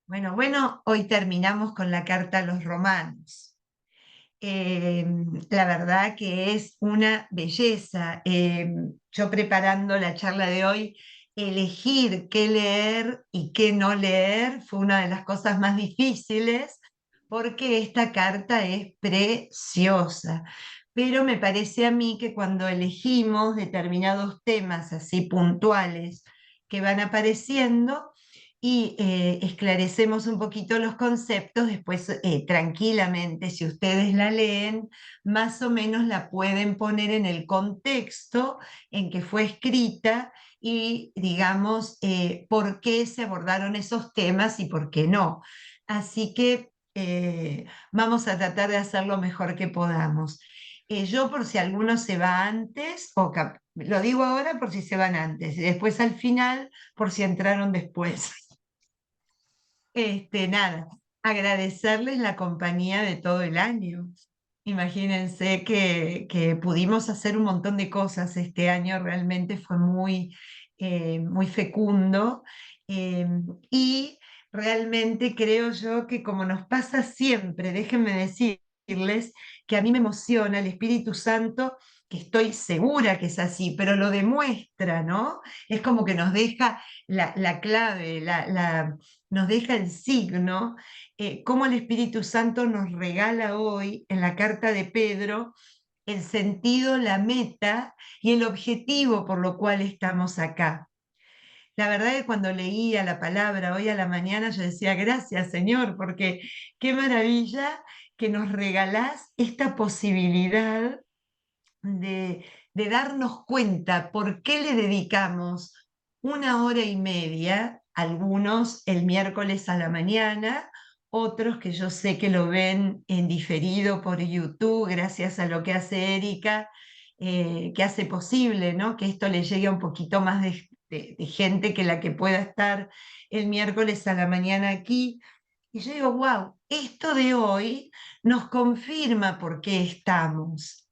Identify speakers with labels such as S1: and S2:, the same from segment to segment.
S1: Bueno, hoy terminamos con la carta a los romanos. Eh, la verdad que es una belleza. Yo preparando la charla de hoy, elegir qué leer y qué no leer fue una de las cosas más difíciles porque esta carta es preciosa. Pero me parece a mí que cuando elegimos determinados temas así puntuales que van apareciendo, y esclarecemos un poquito los conceptos, después tranquilamente, si ustedes la leen, más o menos la pueden poner en el contexto en que fue escrita y, digamos, por qué se abordaron esos temas y por qué no. Así que vamos a tratar de hacer lo mejor que podamos. Yo por si alguno se va antes, lo digo ahora por si se van antes, y después al final por si entraron después. Nada, agradecerles la compañía de todo el año. Imagínense que pudimos hacer un montón de cosas este año, realmente fue muy fecundo. eh, y realmente creo yo que como nos pasa siempre, déjenme decirles que a mí me emociona el Espíritu Santo, que estoy segura que es así, pero lo demuestra, ¿no? Es como que nos deja la clave, nos deja el signo, cómo el Espíritu Santo nos regala hoy en la carta de Pedro el sentido, la meta y el objetivo por lo cual estamos acá. La verdad que cuando leía la palabra hoy a la mañana yo decía, gracias Señor, porque qué maravilla que nos regalás esta posibilidad de darnos cuenta por qué le dedicamos una hora y media, algunos el miércoles a la mañana, otros que yo sé que lo ven en diferido por YouTube, gracias a lo que hace Erika, que hace posible, ¿no? Que esto le llegue a un poquito más de gente que la que pueda estar el miércoles a la mañana aquí. Y yo digo, wow, esto de hoy nos confirma por qué estamos.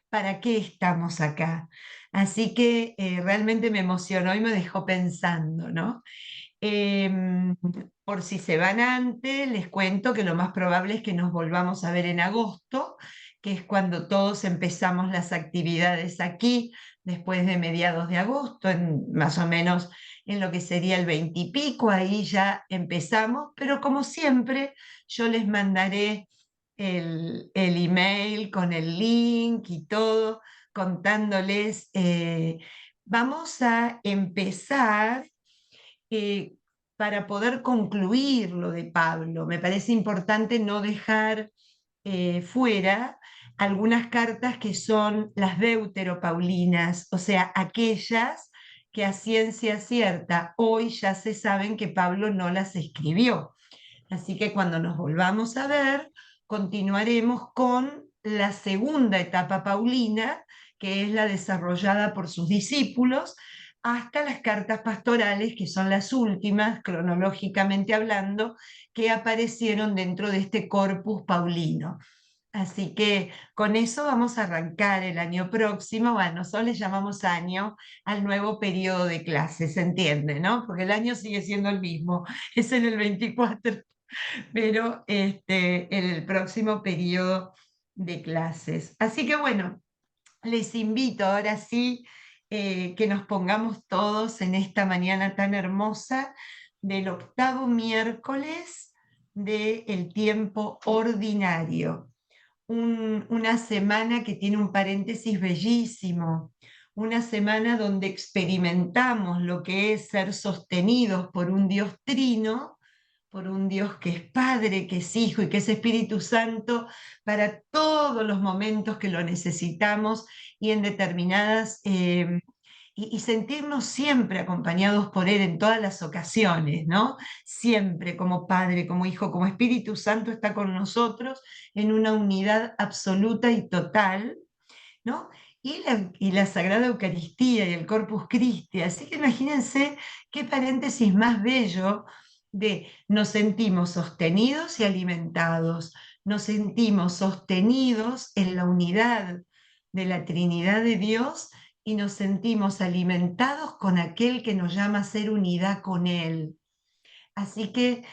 S1: ¿Para qué estamos acá? Así que realmente me emocionó y me dejó pensando, ¿no? Em, por si se van antes, les cuento que lo más probable es que nos volvamos a ver en agosto, que es cuando todos empezamos las actividades aquí, después de mediados de agosto, más o menos en lo que sería el 20 y pico, ahí ya empezamos, pero como siempre, yo les mandaré el email con el link y todo, contándoles, vamos a empezar eh, para poder concluir lo de Pablo. Me parece importante no dejar fuera algunas cartas que son las deuteropaulinas, o sea, aquellas que a ciencia cierta hoy ya se saben que Pablo no las escribió. Así que cuando nos volvamos a ver, continuaremos con la segunda etapa paulina, que es la desarrollada por sus discípulos, hasta las cartas pastorales, que son las últimas, cronológicamente hablando, que aparecieron dentro de este corpus paulino. Así que con eso vamos a arrancar el año próximo. Bueno, nosotros le llamamos año al nuevo periodo de clases, ¿se entiende, no? Porque el año sigue siendo el mismo, es en el 24, pero en el próximo periodo de clases. Así que bueno, les invito ahora sí que nos pongamos todos en esta mañana tan hermosa del octavo miércoles del tiempo ordinario. Una semana que tiene un paréntesis bellísimo, una semana donde experimentamos lo que es ser sostenidos por un Dios trino, por un Dios que es Padre, que es Hijo y que es Espíritu Santo para todos los momentos que lo necesitamos y en determinadas y sentirnos siempre acompañados por Él en todas las ocasiones, ¿no? Siempre como Padre, como Hijo, como Espíritu Santo está con nosotros en una unidad absoluta y total, ¿no? Y la Sagrada Eucaristía y el Corpus Christi. Así que imagínense qué paréntesis más bello de nos sentimos sostenidos y alimentados, nos sentimos sostenidos en la unidad de la Trinidad de Dios y nos sentimos alimentados con aquel que nos llama a ser unidad con Él. Así que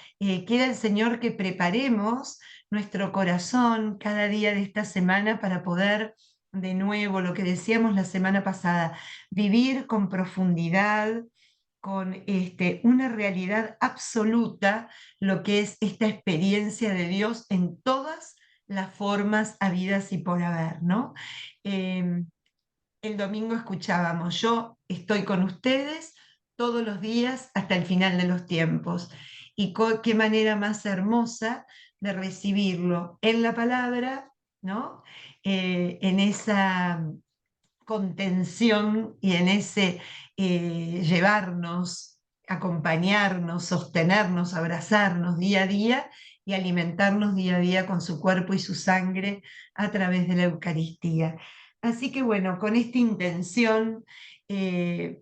S1: quiera el Señor que preparemos nuestro corazón cada día de esta semana para poder, de nuevo, lo que decíamos la semana pasada, vivir con profundidad, con una realidad absoluta, lo que es esta experiencia de Dios en todas las formas habidas y por haber, ¿no? Em, el domingo escuchábamos, yo estoy con ustedes todos los días hasta el final de los tiempos. Y qué manera más hermosa de recibirlo en la palabra, ¿no? En esa contención y en ese llevarnos, acompañarnos, sostenernos, abrazarnos día a día y alimentarnos día a día con su cuerpo y su sangre a través de la Eucaristía. Así que bueno, con esta intención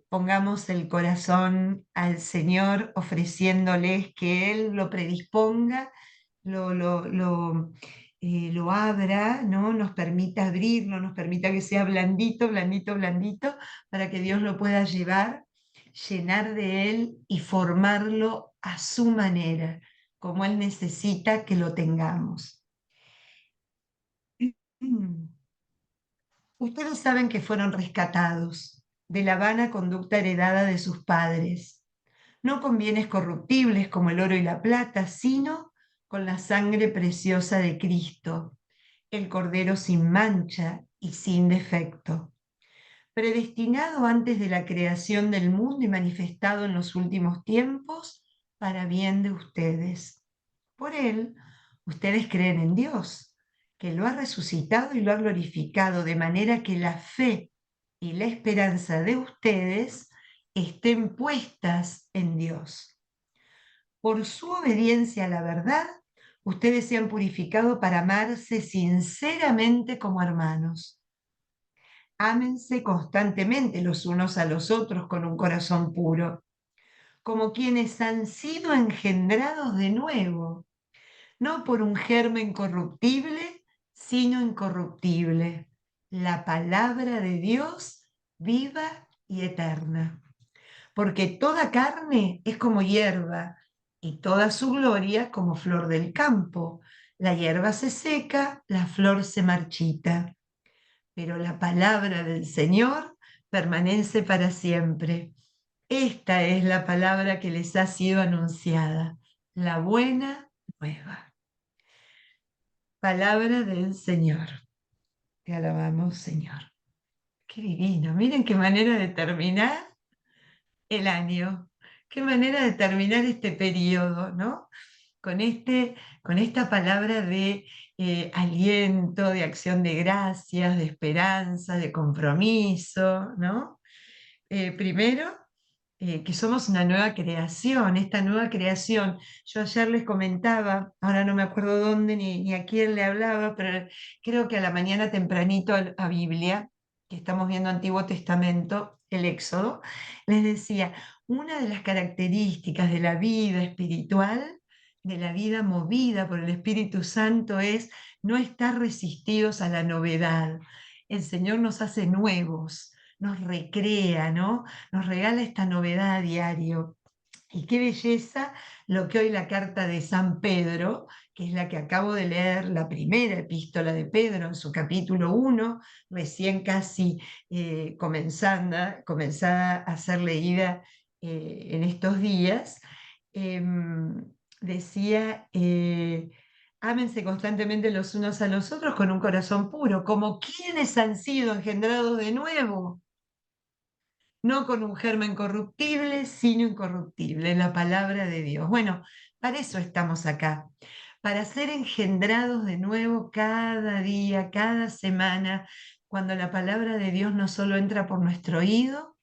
S1: pongamos el corazón al Señor ofreciéndoles que Él lo predisponga, lo abra, ¿no? Nos permita abrirlo, nos permita que sea blandito, blandito, blandito, para que Dios lo pueda llevar, llenar de Él y formarlo a su manera, como Él necesita que lo tengamos. Ustedes saben que fueron rescatados de la vana conducta heredada de sus padres, no con bienes corruptibles como el oro y la plata, sino con la sangre preciosa de Cristo, el Cordero sin mancha y sin defecto, predestinado antes de la creación del mundo y manifestado en los últimos tiempos para bien de ustedes. Por él, ustedes creen en Dios, que lo ha resucitado y lo ha glorificado, de manera que la fe y la esperanza de ustedes estén puestas en Dios. Por su obediencia a la verdad, ustedes se han purificado para amarse sinceramente como hermanos. Ámense constantemente los unos a los otros con un corazón puro, como quienes han sido engendrados de nuevo, no por un germen corruptible, sino incorruptible, la palabra de Dios viva y eterna. Porque toda carne es como hierba y toda su gloria como flor del campo. La hierba se seca, la flor se marchita, pero la palabra del Señor permanece para siempre. Esta es la palabra que les ha sido anunciada, la buena nueva. Palabra del Señor. Te alabamos, Señor. Qué divino. Miren qué manera de terminar el año. Qué manera de terminar este periodo, ¿no? Con, con esta palabra de aliento, de acción de gracias, de esperanza, de compromiso, ¿no? Primero, que somos una nueva creación, esta nueva creación. Yo ayer les comentaba, ahora no me acuerdo dónde ni a quién le hablaba, pero creo que a la mañana tempranito a Biblia, que estamos viendo Antiguo Testamento, el Éxodo, les decía, una de las características de la vida espiritual, de la vida movida por el Espíritu Santo, es no estar resistidos a la novedad. El Señor nos hace nuevos, nos recrea, ¿no? Nos regala esta novedad a diario. Y qué belleza lo que hoy la carta de San Pedro, que es la que acabo de leer, la primera epístola de Pedro en su capítulo 1, recién casi comenzada a ser leída en estos días, decía, ámense constantemente los unos a los otros con un corazón puro, como quienes han sido engendrados de nuevo, no con un germen corruptible, sino incorruptible, la palabra de Dios. Bueno, para eso estamos acá, para ser engendrados de nuevo cada día, cada semana, cuando la palabra de Dios no solo entra por nuestro oído,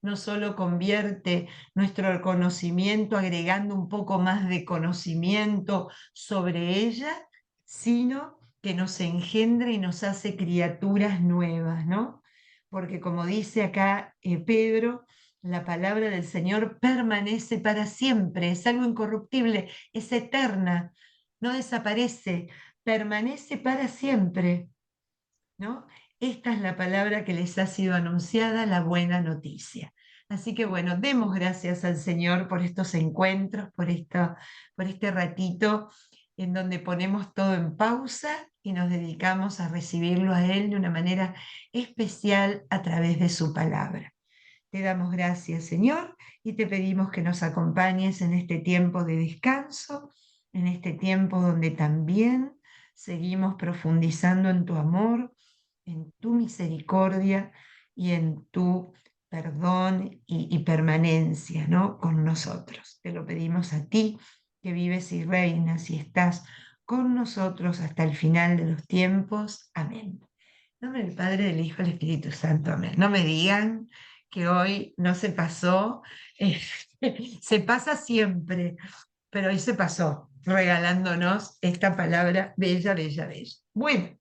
S1: no solo convierte nuestro conocimiento agregando un poco más de conocimiento sobre ella, sino que nos engendra y nos hace criaturas nuevas, ¿no? Porque como dice acá Pedro, la palabra del Señor permanece para siempre, es algo incorruptible, es eterna, no desaparece, permanece para siempre, ¿no? Esta es la palabra que les ha sido anunciada, la buena noticia. Así que bueno, demos gracias al Señor por estos encuentros, por este ratito en donde ponemos todo en pausa y nos dedicamos a recibirlo a Él de una manera especial a través de su palabra. Te damos gracias, Señor, y te pedimos que nos acompañes en este tiempo de descanso, en este tiempo donde también seguimos profundizando en tu amor, en tu misericordia y en tu perdón y permanencia, ¿no? Con nosotros. Te lo pedimos a ti, que vives y reinas y estás con nosotros hasta el final de los tiempos. Amén. En nombre del Padre, del Hijo y del Espíritu Santo. Amén. No me digan que hoy no se pasó. eh, Se pasa siempre, pero hoy se pasó regalándonos esta palabra bella, bella, bella. Bueno,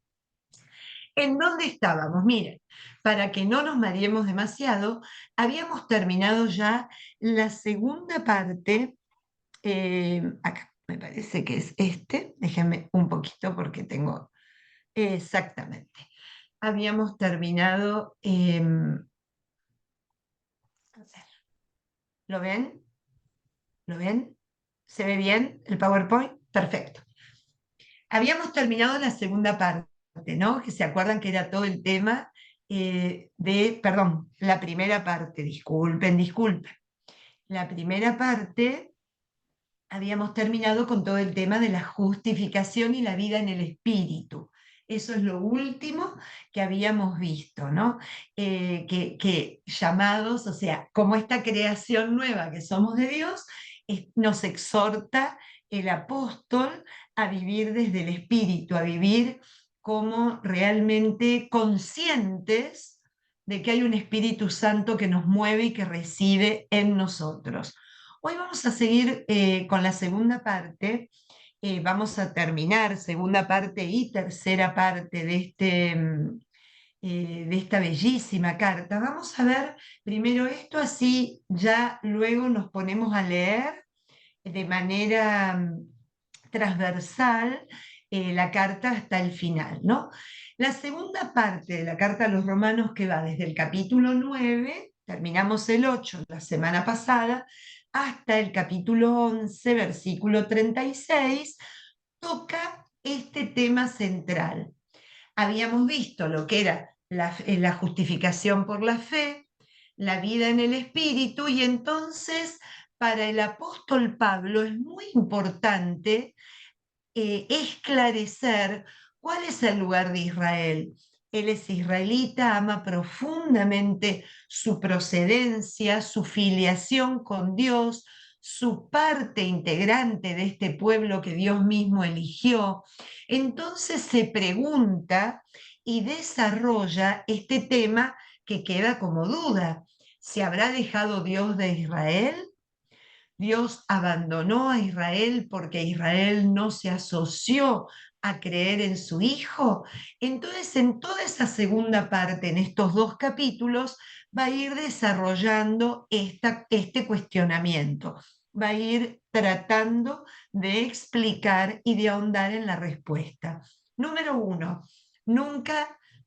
S1: ¿en dónde estábamos? Miren, para que no nos mareemos demasiado, habíamos terminado ya la segunda parte. Acá, me parece que es este. Déjenme un poquito porque tengo exactamente. Habíamos terminado. A ver, ¿lo ven? ¿Lo ven? ¿Se ve bien el PowerPoint? Perfecto. Habíamos terminado la segunda parte, ¿no? Que se acuerdan que era todo el tema perdón, la primera parte, disculpen, disculpen. La primera parte habíamos terminado con todo el tema de la justificación y la vida en el espíritu. Eso es lo último que habíamos visto, ¿no? Que llamados, o sea, como esta creación nueva que somos de Dios, nos exhorta el apóstol a vivir desde el espíritu, a vivir como realmente conscientes de que hay un Espíritu Santo que nos mueve y que reside en nosotros. Hoy vamos a seguir con la segunda parte. Vamos a terminar segunda parte y tercera parte de esta bellísima carta. Vamos a ver primero esto, así ya luego nos ponemos a leer de manera transversal la carta hasta el final, ¿no? La segunda parte de la carta a los romanos, que va desde el capítulo 9, terminamos el 8 la semana pasada, hasta el capítulo 11, versículo 36, toca este tema central. Habíamos visto lo que era la justificación por la fe, la vida en el espíritu, y entonces para el apóstol Pablo es muy importante esclarecer cuál es el lugar de Israel. Él es israelita, ama profundamente su procedencia, su filiación con Dios, su parte integrante de este pueblo que Dios mismo eligió. Entonces se pregunta y desarrolla este tema que queda como duda. ¿Se habrá dejado Dios de Israel? Dios abandonó a Israel porque Israel no se asoció a creer en su Hijo. Entonces, en toda esa segunda parte, en estos dos capítulos, va a ir desarrollando este cuestionamiento, va a ir tratando de explicar y de ahondar en la respuesta. Número uno,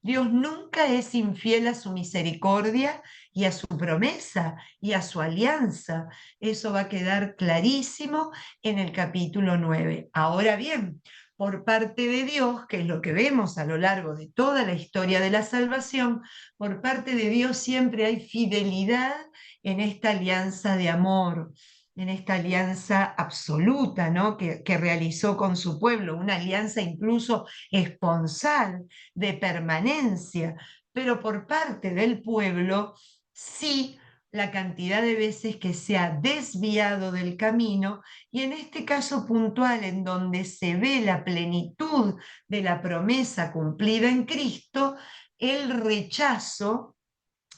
S1: Dios nunca es infiel a su misericordia y a su promesa y a su alianza. Eso va a quedar clarísimo en el capítulo 9. Ahora bien, por parte de Dios, que es lo que vemos a lo largo de toda la historia de la salvación, por parte de Dios siempre hay fidelidad en esta alianza de amor, en esta alianza absoluta, ¿no? que realizó con su pueblo, una alianza incluso esponsal, de permanencia, pero por parte del pueblo sí la cantidad de veces que se ha desviado del camino, y en este caso puntual en donde se ve la plenitud de la promesa cumplida en Cristo, el rechazo,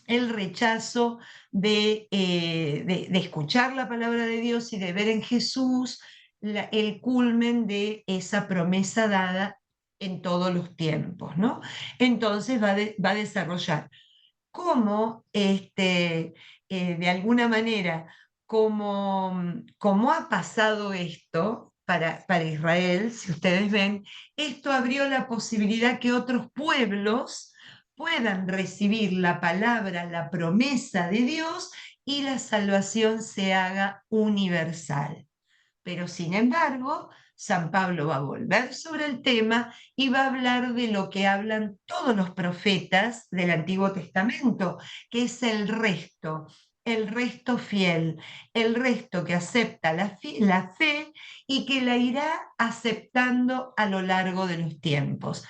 S1: el rechazo de escuchar la palabra de Dios y de ver en Jesús el culmen de esa promesa dada en todos los tiempos, ¿no? Entonces va a desarrollar cómo, de alguna manera, como ha pasado esto para Israel, si ustedes ven, esto abrió la posibilidad que otros pueblos puedan recibir la palabra, la promesa de Dios y la salvación se haga universal. Pero sin embargo, San Pablo va a volver sobre el tema y va a hablar de lo que hablan todos los profetas del Antiguo Testamento, que es el resto fiel, el resto que acepta la fe y que la irá aceptando a lo largo de los tiempos.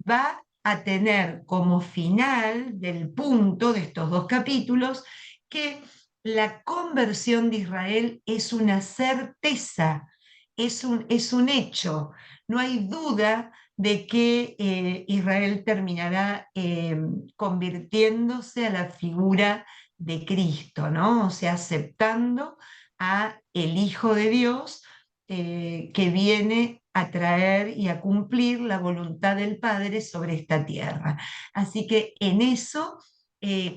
S1: Va a tener como final del punto de estos dos capítulos que la conversión de Israel es una certeza, es un hecho. No hay duda de que Israel terminará convirtiéndose a la figura de Cristo, ¿no? O sea, aceptando a el Hijo de Dios que viene a traer y a cumplir la voluntad del Padre sobre esta tierra. Así que en eso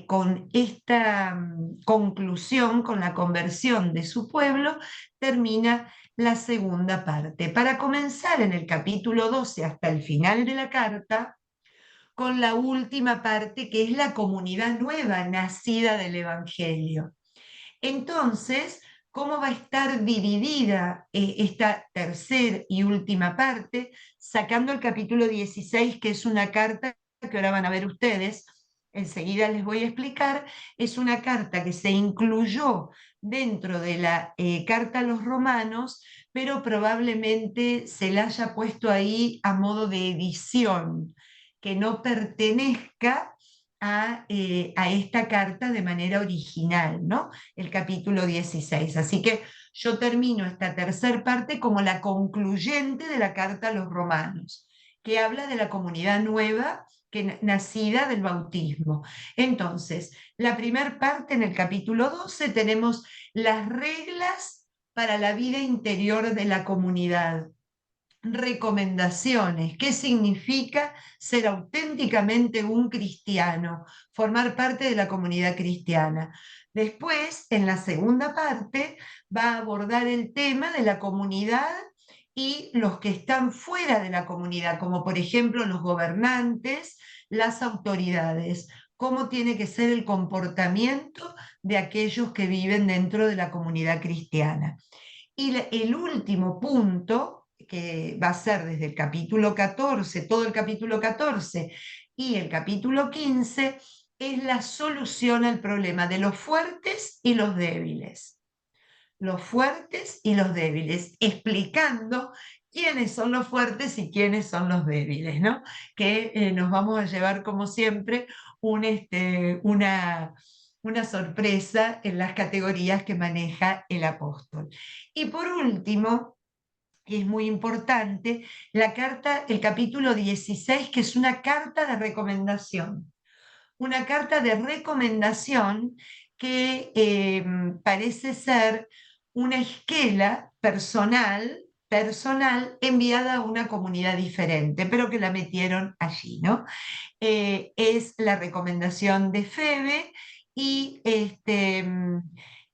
S1: con esta conclusión, con la conversión de su pueblo, termina la segunda parte, para comenzar en el capítulo 12 hasta el final de la carta, con la última parte que es la comunidad nueva nacida del Evangelio. Entonces, ¿cómo va a estar dividida esta tercera y última parte? Sacando el capítulo 16, que es una carta que ahora van a ver ustedes, enseguida les voy a explicar, es una carta que se incluyó dentro de la carta a los romanos, pero probablemente se la haya puesto ahí a modo de edición, que no pertenezca a esta carta de manera original, ¿no? El capítulo 16. Así que yo termino esta tercera parte como la concluyente de la carta a los romanos, que habla de la comunidad nueva nacida del bautismo. Entonces, la primera parte en el capítulo 12 tenemos las reglas para la vida interior de la comunidad. Recomendaciones, qué significa ser auténticamente un cristiano, formar parte de la comunidad cristiana. Después, en la segunda parte, va a abordar el tema de la comunidad y los que están fuera de la comunidad, como por ejemplo los gobernantes, las autoridades, cómo tiene que ser el comportamiento de aquellos que viven dentro de la comunidad cristiana. Y el último punto, que va a ser desde el capítulo 14, todo el capítulo 14 y el capítulo 15, es la solución al problema de los fuertes y los débiles. Los fuertes y los débiles, explicando quiénes son los fuertes y quiénes son los débiles, ¿no? Que nos vamos a llevar, como siempre, una sorpresa en las categorías que maneja el apóstol. Y por último, y es muy importante, la carta, el capítulo 16, que es una carta de recomendación. Una carta de recomendación que parece ser una esquela personal enviada a una comunidad diferente, pero que la metieron allí, ¿no? Es la recomendación de Febe y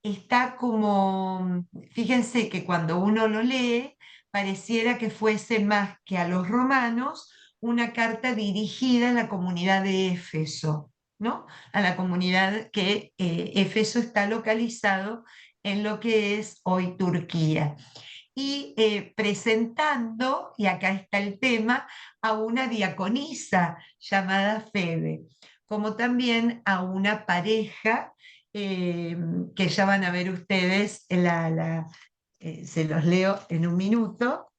S1: está como, fíjense que cuando uno lo lee, pareciera que fuese más que a los romanos una carta dirigida a la comunidad de Éfeso, ¿no? A la comunidad que Éfeso está localizado en lo que es hoy Turquía y presentando, y acá está el tema, a una diaconisa llamada Febe, como también a una pareja que ya van a ver ustedes, se los leo en un minuto,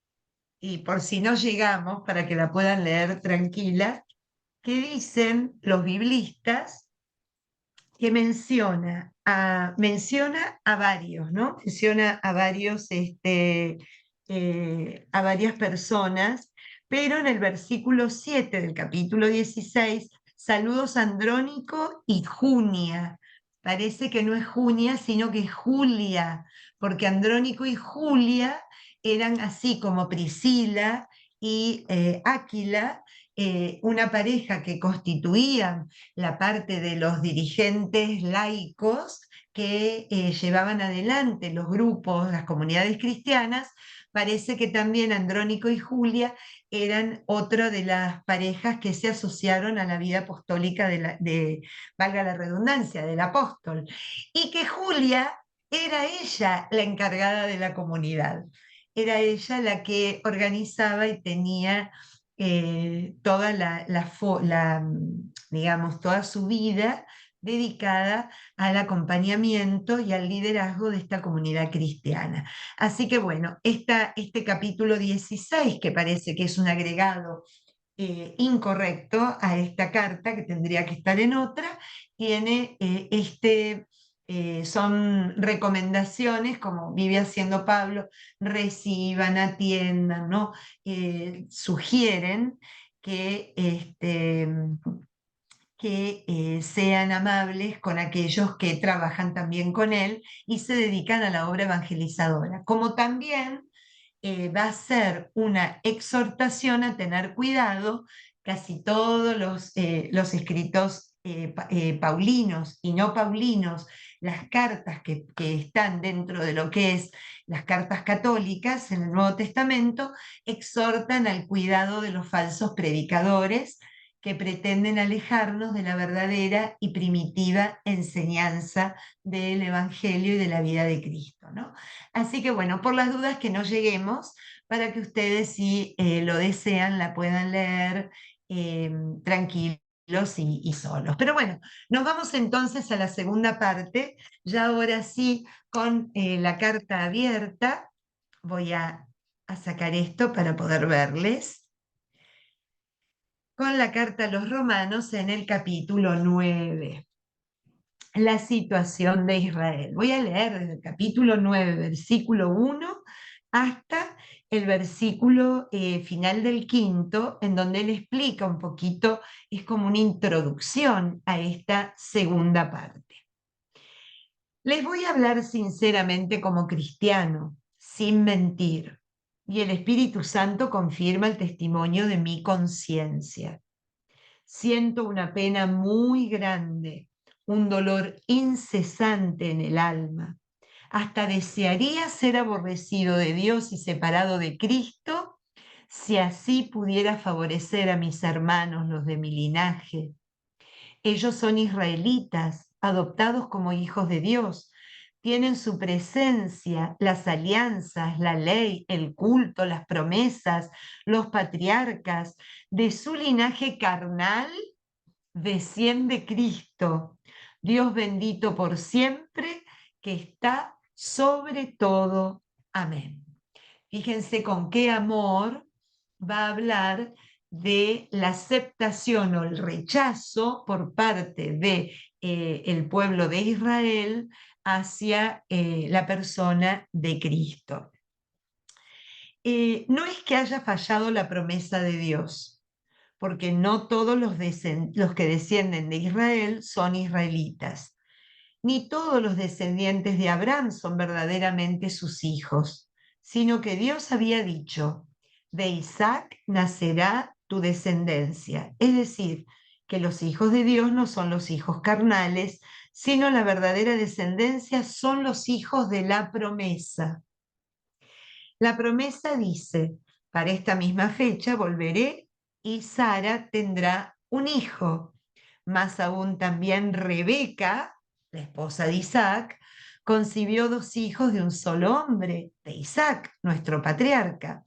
S1: y por si no llegamos, para que la puedan leer tranquila, que dicen los biblistas que menciona a varios, ¿no? Menciona a varios, a varias personas, pero en el versículo 7 del capítulo 16, saludos a Andrónico y Junia. Parece que no es Junia, sino que es Julia, porque Andrónico y Julia eran así como Priscila y Áquila, una pareja que constituían la parte de los dirigentes laicos que llevaban adelante los grupos, las comunidades cristianas. Parece que también Andrónico y Julia eran otra de las parejas que se asociaron a la vida apostólica valga la redundancia, del apóstol. Y que Julia era ella la encargada de la comunidad. Era ella la que organizaba y tenía toda digamos, toda su vida dedicada al acompañamiento y al liderazgo de esta comunidad cristiana. Así que bueno, este capítulo 16, que parece que es un agregado incorrecto a esta carta, que tendría que estar en otra, tiene son recomendaciones, como vive haciendo Pablo: reciban, atiendan, ¿no? Sugieren que sean amables con aquellos que trabajan también con él y se dedican a la obra evangelizadora, como también va a ser una exhortación a tener cuidado. Casi todos los escritos paulinos y no paulinos, las cartas que están dentro de lo que es las cartas católicas en el Nuevo Testamento, exhortan al cuidado de los falsos predicadores que pretenden alejarnos de la verdadera y primitiva enseñanza del Evangelio y de la vida de Cristo, ¿no? Así que bueno, por las dudas que no lleguemos, para que ustedes, si lo desean, la puedan leer eh, tranquilos y solos. Pero bueno, nos vamos entonces a la segunda parte, ya ahora sí con la carta abierta. Voy a sacar esto para poder verles. Con la carta a los Romanos en el capítulo 9, la situación de Israel. Voy a leer desde el capítulo 9, versículo 1, hasta el versículo final del quinto, en donde él explica un poquito, es como una introducción a esta segunda parte. Les voy a hablar sinceramente como cristiano, sin mentir, y el Espíritu Santo confirma el testimonio de mi conciencia. Siento una pena muy grande, un dolor incesante en el alma. Hasta desearía ser aborrecido de Dios y separado de Cristo, si así pudiera favorecer a mis hermanos, los de mi linaje. Ellos son israelitas, adoptados como hijos de Dios. Tienen su presencia, las alianzas, la ley, el culto, las promesas, los patriarcas. De su linaje carnal desciende Cristo, Dios bendito por siempre, que está sobre todo. Amén. Fíjense con qué amor va a hablar de la aceptación o el rechazo por parte de el pueblo de Israel hacia la persona de Cristo. No es que haya fallado la promesa de Dios, porque no todos los que descienden de Israel son israelitas, ni todos los descendientes de Abraham son verdaderamente sus hijos, sino que Dios había dicho: de Isaac nacerá tu descendencia. Es decir, que los hijos de Dios no son los hijos carnales, sino la verdadera descendencia son los hijos de la promesa. La promesa dice: para esta misma fecha volveré y Sara tendrá un hijo. Más aún también Rebeca, la esposa de Isaac, concibió 2 hijos de un solo hombre, de Isaac, nuestro patriarca.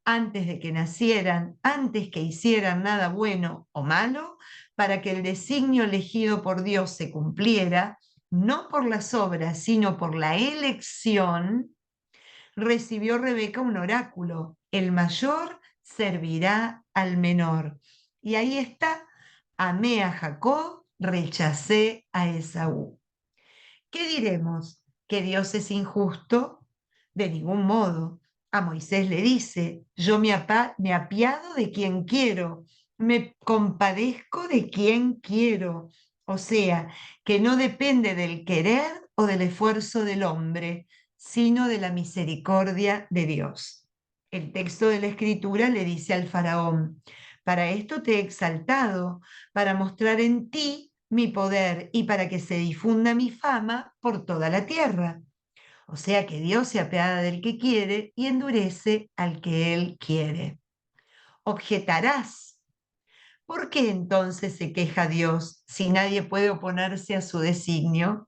S1: Antes de que nacieran, antes que hicieran nada bueno o malo, para que el designio elegido por Dios se cumpliera, no por las obras, sino por la elección, recibió Rebeca un oráculo: el mayor servirá al menor. Y ahí está: amé a Jacob, rechacé a Esaú. ¿Qué diremos? ¿Que Dios es injusto? De ningún modo. A Moisés le dice: yo me apiado de quien quiero, me compadezco de quien quiero. O sea, que no depende del querer o del esfuerzo del hombre, sino de la misericordia de Dios. El texto de la Escritura le dice al faraón: para esto te he exaltado, para mostrar en ti mi poder y para que se difunda mi fama por toda la tierra. O sea que Dios se apiada del que quiere y endurece al que él quiere. Objetarás. ¿Por qué entonces se queja Dios si nadie puede oponerse a su designio?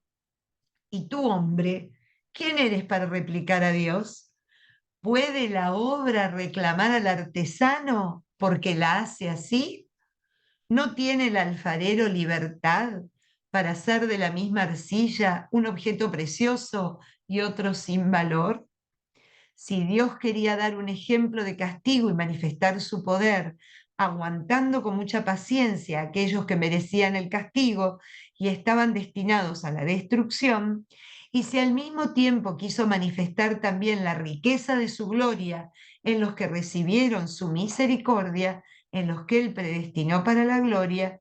S1: Y tú, hombre, ¿quién eres para replicar a Dios? ¿Puede la obra reclamar al artesano porque la hace así? ¿No tiene el alfarero libertad para hacer de la misma arcilla un objeto precioso y otro sin valor? Si Dios quería dar un ejemplo de castigo y manifestar su poder, aguantando con mucha paciencia a aquellos que merecían el castigo y estaban destinados a la destrucción, y si al mismo tiempo quiso manifestar también la riqueza de su gloria en los que recibieron su misericordia, en los que Él predestinó para la gloria,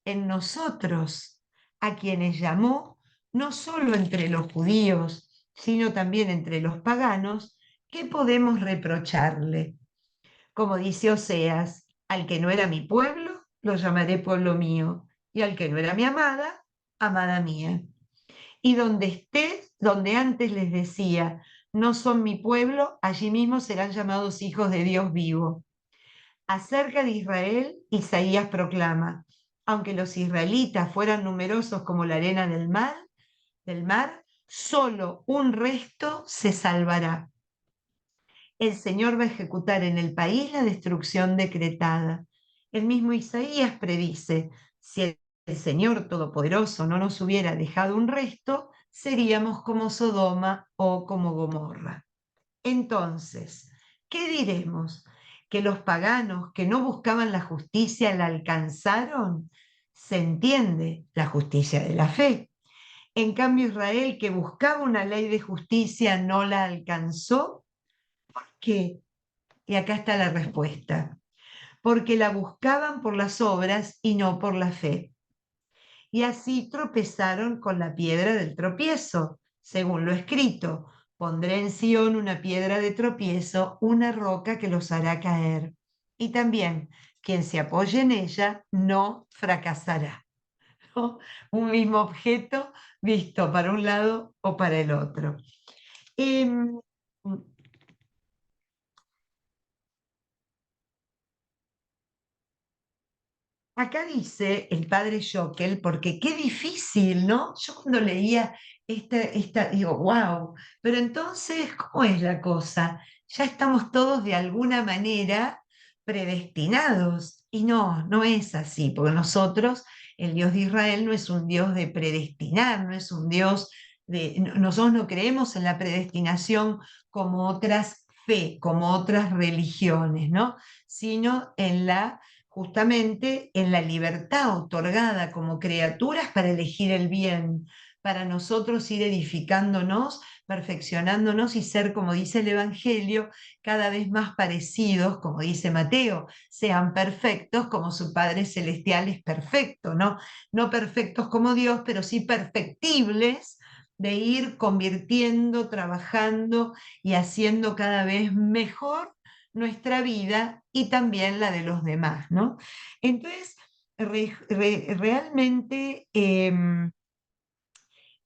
S1: en nosotros, a quienes llamó, no solo entre los judíos, sino también entre los paganos, ¿qué podemos reprocharle? Como dice Oseas, al que no era mi pueblo, lo llamaré pueblo mío, y al que no era mi amada, amada mía. Y donde esté, donde antes les decía, no son mi pueblo, allí mismo serán llamados hijos de Dios vivo. Acerca de Israel, Isaías proclama, aunque los israelitas fueran numerosos como la arena del mar, solo un resto se salvará. El Señor va a ejecutar en el país la destrucción decretada. El mismo Isaías predice, si el Señor Todopoderoso no nos hubiera dejado un resto, seríamos como Sodoma o como Gomorra. Entonces, ¿qué diremos? ¿Que los paganos que no buscaban la justicia la alcanzaron? Se entiende la justicia de la fe. En cambio, Israel, que buscaba una ley de justicia, no la alcanzó. ¿Por qué? Y acá está la respuesta. Porque la buscaban por las obras y no por la fe. Y así tropezaron con la piedra del tropiezo, según lo escrito. Pondré en Sión una piedra de tropiezo, una roca que los hará caer. Y también, quien se apoye en ella no fracasará, ¿no? Un mismo objeto visto para un lado o para el otro. Em, Acá dice el padre Schockel, porque qué difícil, ¿no? Yo cuando leía digo, wow, pero entonces, ¿cómo es la cosa? Ya estamos todos de alguna manera predestinados. Y no, no es así, porque nosotros, el Dios de Israel no es un Dios de predestinar, no es un Dios nosotros no creemos en la predestinación como otras fe, como otras religiones, ¿no? Sino en la justamente en la libertad otorgada como criaturas para elegir el bien, para nosotros ir edificándonos, perfeccionándonos y ser, como dice el Evangelio, cada vez más parecidos, como dice Mateo, sean perfectos como su Padre Celestial es perfecto, ¿no? No perfectos como Dios, pero sí perfectibles de ir convirtiendo, trabajando y haciendo cada vez mejor nuestra vida y también la de los demás, ¿no? Entonces, realmente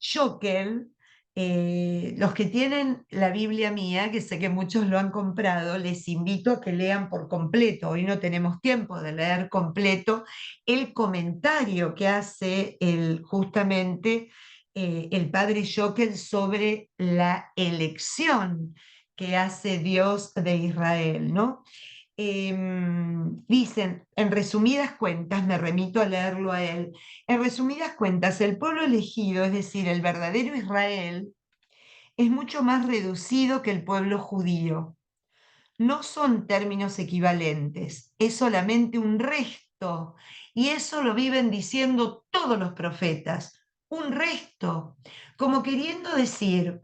S1: Schockel, los que tienen la Biblia mía, que sé que muchos lo han comprado, les invito a que lean por completo. Hoy no tenemos tiempo de leer completo el comentario que hace justamente el padre Schockel sobre la elección que hace Dios de Israel, ¿no? Dicen, en resumidas cuentas, me remito a leerlo a él, en resumidas cuentas, el pueblo elegido, es decir, el verdadero Israel, es mucho más reducido que el pueblo judío. No son términos equivalentes, es solamente un resto, y eso lo viven diciendo todos los profetas, un resto, como queriendo decir,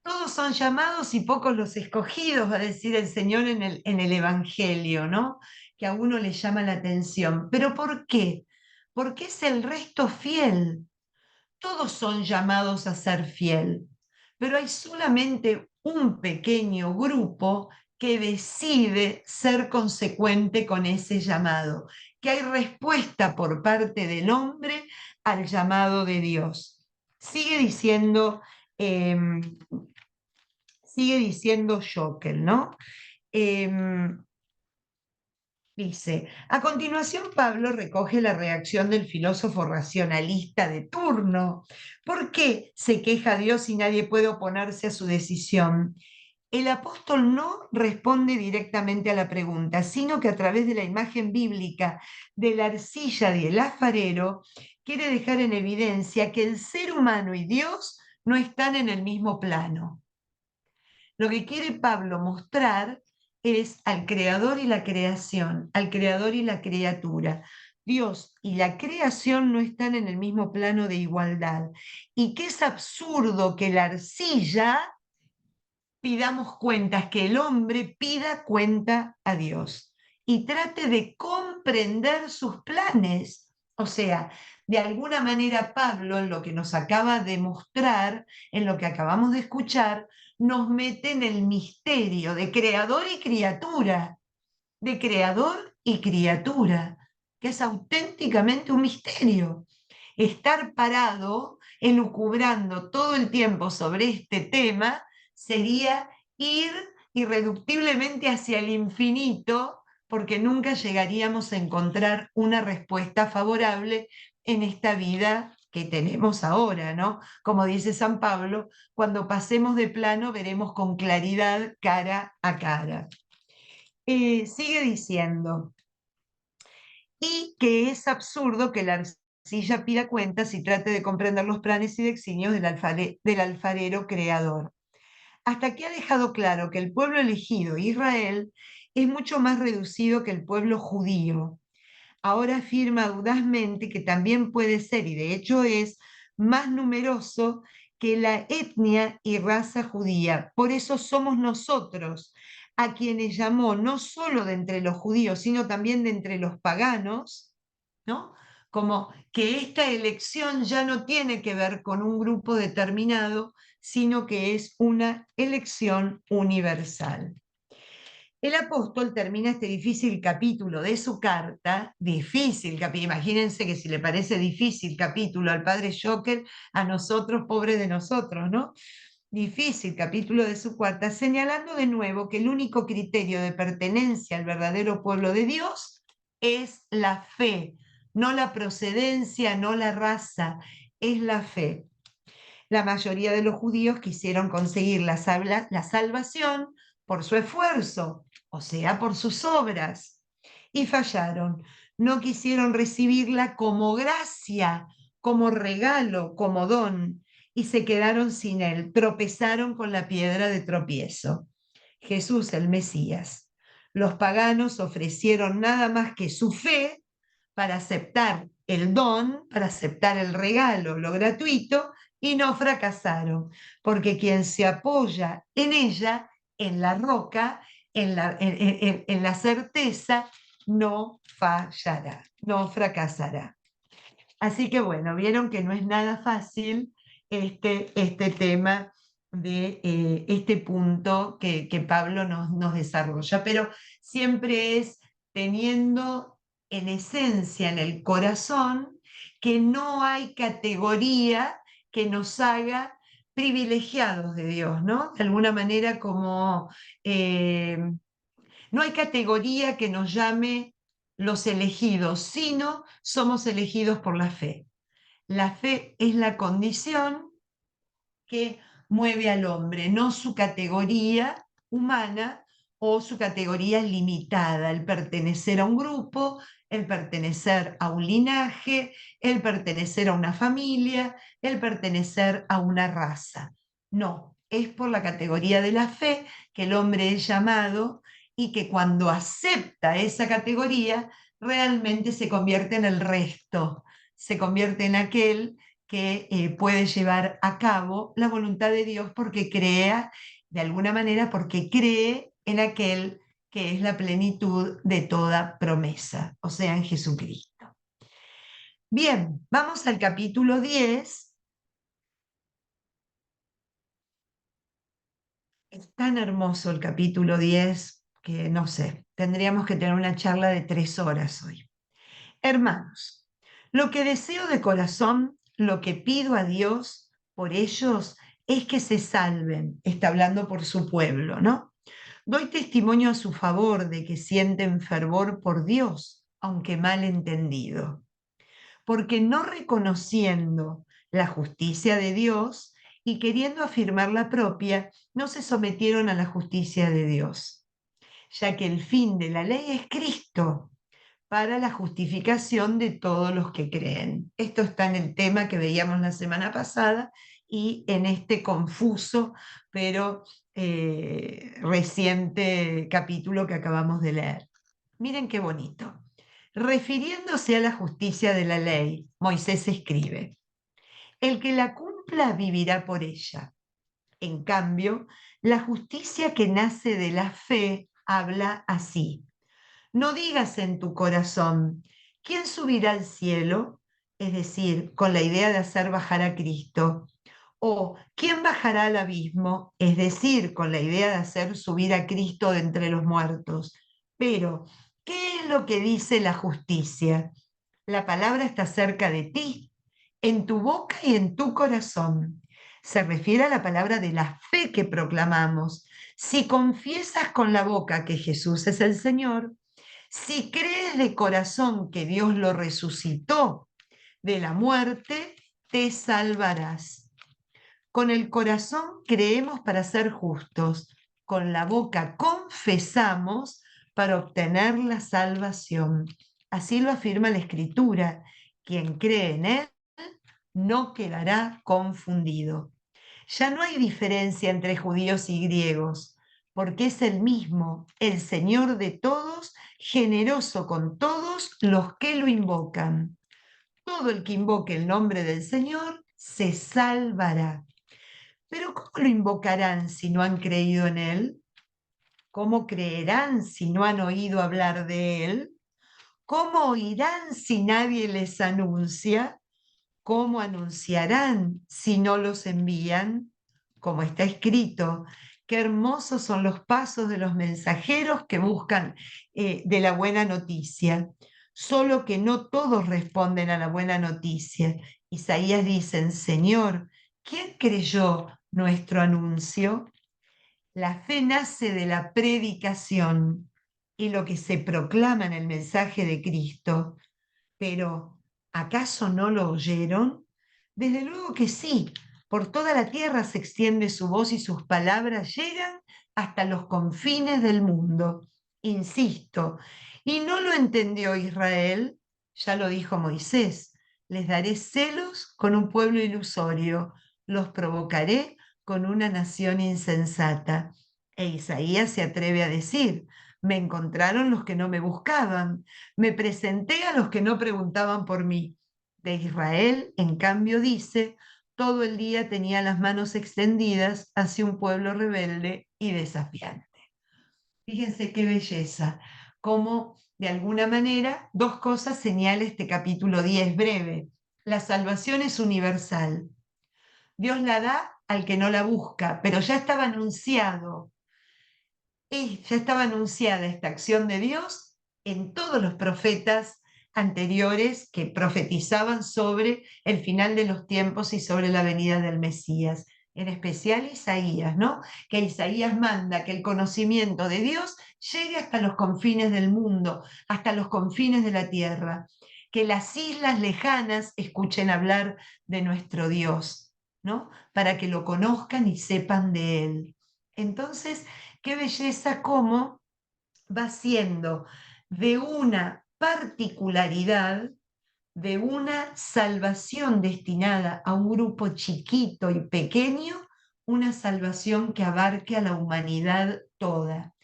S1: todos son llamados y pocos los escogidos, va a decir el Señor en el Evangelio, ¿no? Que a uno le llama la atención. ¿Pero por qué? Porque es el resto fiel. Todos son llamados a ser fiel, pero hay solamente un pequeño grupo que decide ser consecuente con ese llamado, que hay respuesta por parte del hombre al llamado de Dios. Sigue diciendo, em, sigue diciendo Schockel, ¿no? Em, Dice, a continuación Pablo recoge la reacción del filósofo racionalista de turno. ¿Por qué se queja Dios y nadie puede oponerse a su decisión? El apóstol no responde directamente a la pregunta, sino que a través de la imagen bíblica de la arcilla y el alfarero, quiere dejar en evidencia que el ser humano y Dios no están en el mismo plano. Lo que quiere Pablo mostrar es al creador y la creación, al creador y la criatura. Dios y la creación no están en el mismo plano de igualdad. Y que es absurdo que la arcilla pidamos cuentas, que el hombre pida cuenta a Dios y trate de comprender sus planes. O sea, de alguna manera Pablo, en lo que nos acaba de mostrar, en lo que acabamos de escuchar, nos mete en el misterio de creador y criatura, de creador y criatura, que es auténticamente un misterio. Estar parado, elucubrando todo el tiempo sobre este tema, sería ir irreductiblemente hacia el infinito, porque nunca llegaríamos a encontrar una respuesta favorable en esta vida que tenemos ahora, ¿no? Como dice San Pablo, cuando pasemos de plano veremos con claridad cara a cara. Sigue diciendo, y que es absurdo que la arcilla pida cuentas y trate de comprender los planes y designios del alfarero creador. Hasta aquí ha dejado claro que el pueblo elegido, Israel, es mucho más reducido que el pueblo judío. Ahora afirma audazmente que también puede ser, y de hecho es, más numeroso que la etnia y raza judía. Por eso somos nosotros a quienes llamó no solo de entre los judíos, sino también de entre los paganos, ¿no? Como que esta elección ya no tiene que ver con un grupo determinado, sino que es una elección universal. El apóstol termina este difícil capítulo de su carta, difícil capítulo, imagínense que si le parece difícil capítulo al padre Schocker, a nosotros, pobres de nosotros, ¿no? Difícil capítulo de su carta, señalando de nuevo que el único criterio de pertenencia al verdadero pueblo de Dios es la fe, no la procedencia, no la raza, es la fe. La mayoría de los judíos quisieron conseguir la salvación por su esfuerzo, o sea, por sus obras, y fallaron. No quisieron recibirla como gracia, como regalo, como don, y se quedaron sin él, tropezaron con la piedra de tropiezo. Jesús el Mesías. Los paganos ofrecieron nada más que su fe para aceptar el don, para aceptar el regalo, lo gratuito, y no fracasaron, porque quien se apoya en ella, en la roca, en la certeza, no fallará, no fracasará. Así que bueno, vieron que no es nada fácil este tema de este punto que Pablo nos desarrolla, pero siempre es teniendo en esencia, en el corazón, que no hay categoría que nos haga privilegiados de Dios, ¿no? De alguna manera como eh, no hay categoría que nos llame los elegidos, sino somos elegidos por la fe. La fe es la condición que mueve al hombre, no su categoría humana o su categoría limitada, el pertenecer a un grupo, el pertenecer a un linaje, el pertenecer a una familia, el pertenecer a una raza. No, es por la categoría de la fe que el hombre es llamado y que cuando acepta esa categoría realmente se convierte en el resto, se convierte en aquel que puede llevar a cabo la voluntad de Dios porque crea, de alguna manera, porque cree en aquel que es la plenitud de toda promesa, o sea, en Jesucristo. Bien, vamos al capítulo 10. Es tan hermoso el capítulo 10 que no sé, tendríamos que tener una charla de 3 horas hoy. Hermanos, Lo que deseo de corazón, lo que pido a Dios por ellos, es que se salven. Está hablando por su pueblo, ¿no? Doy testimonio a su favor de que sienten fervor por Dios, aunque mal entendido, porque no reconociendo la justicia de Dios y queriendo afirmar la propia, no se sometieron a la justicia de Dios, ya que el fin de la ley es Cristo para la justificación de todos los que creen. Esto está en el tema que veíamos la semana pasada y en este confuso pero reciente capítulo que acabamos de leer. Miren qué bonito. Refiriéndose a la justicia de la ley, Moisés escribe: el que la cumpla vivirá por ella. En cambio, la justicia que nace de la fe habla así: no digas en tu corazón, ¿quién subirá al cielo? Es decir, con la idea de hacer bajar a Cristo. O ¿quién bajará al abismo? Es decir, con la idea de hacer subir a Cristo de entre los muertos. Pero, ¿qué es lo que dice la justicia? La palabra está cerca de ti, en tu boca y en tu corazón. Se refiere a la palabra de la fe que proclamamos. Si confiesas con la boca que Jesús es el Señor, si crees de corazón que Dios lo resucitó de la muerte, te salvarás. Con el corazón creemos para ser justos, con la boca confesamos para obtener la salvación. Así lo afirma la Escritura. Quien cree en Él no quedará confundido. Ya no hay diferencia entre judíos y griegos, porque es el mismo, el Señor de todos, generoso con todos los que lo invocan. Todo el que invoque el nombre del Señor se salvará. Pero ¿cómo lo invocarán si no han creído en Él? ¿Cómo creerán si no han oído hablar de Él? ¿Cómo oirán si nadie les anuncia? ¿Cómo anunciarán si no los envían? Como está escrito, qué hermosos son los pasos de los mensajeros que buscan de la buena noticia. Solo que no todos responden a la buena noticia. Isaías dice: Señor, ¿quién creyó nuestro anuncio? La fe nace de la predicación y lo que se proclama en el mensaje de Cristo. Pero, ¿acaso no lo oyeron? Desde luego que sí. Por toda la tierra se extiende su voz y sus palabras llegan hasta los confines del mundo. Insisto, ¿y no lo entendió Israel? Ya lo dijo Moisés: les daré celos con un pueblo ilusorio, los provocaré con una nación insensata. E Isaías se atreve a decir: me encontraron los que no me buscaban, me presenté a los que no preguntaban por mí. De Israel, en cambio, dice: todo el día tenía las manos extendidas hacia un pueblo rebelde y desafiante. Fíjense qué belleza, cómo de alguna manera dos cosas señala este capítulo 10 breve. La salvación es universal. Dios la da al que no la busca, pero ya estaba anunciada esta acción de Dios en todos los profetas anteriores que profetizaban sobre el final de los tiempos y sobre la venida del Mesías. En especial Isaías, ¿no? Que Isaías manda que el conocimiento de Dios llegue hasta los confines del mundo, hasta los confines de la tierra, que las islas lejanas escuchen hablar de nuestro Dios, ¿no? Para que lo conozcan y sepan de él. Entonces, qué belleza cómo va siendo de una particularidad, de una salvación destinada a un grupo chiquito y pequeño, una salvación que abarque a la humanidad toda.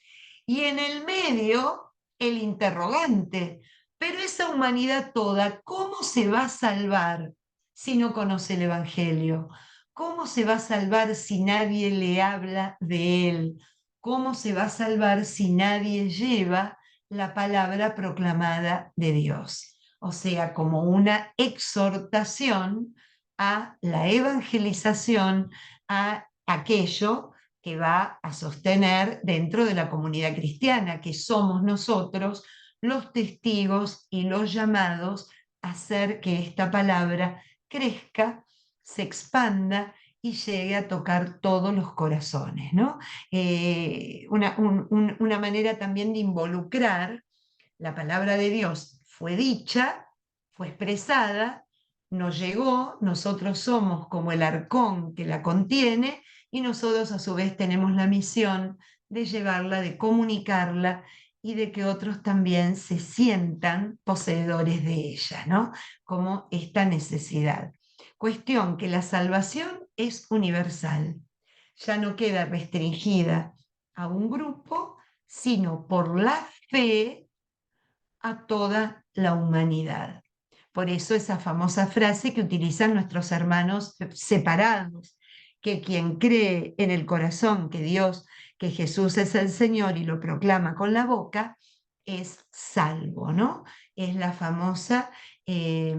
S1: Y en el medio, el interrogante: pero esa humanidad toda, ¿cómo se va a salvar si no conoce el Evangelio? ¿Cómo se va a salvar si nadie le habla de él? ¿Cómo se va a salvar si nadie lleva la palabra proclamada de Dios? O sea, como una exhortación a la evangelización, a aquello que va a sostener dentro de la comunidad cristiana, que somos nosotros los testigos y los llamados hacer que esta palabra crezca, se expanda y llegue a tocar todos los corazones, ¿no? Una manera también de involucrar la palabra de Dios fue dicha, fue expresada, nos llegó, nosotros somos como el arcón que la contiene y nosotros a su vez tenemos la misión de llevarla, de comunicarla y de que otros también se sientan poseedores de ella, ¿no? Como esta necesidad. Cuestión que la salvación es universal, ya no queda restringida a un grupo, sino por la fe a toda la humanidad. Por eso esa famosa frase que utilizan nuestros hermanos separados, que quien cree en el corazón que Dios, que Jesús es el Señor y lo proclama con la boca, es salvo, ¿no? Es la famosa eh,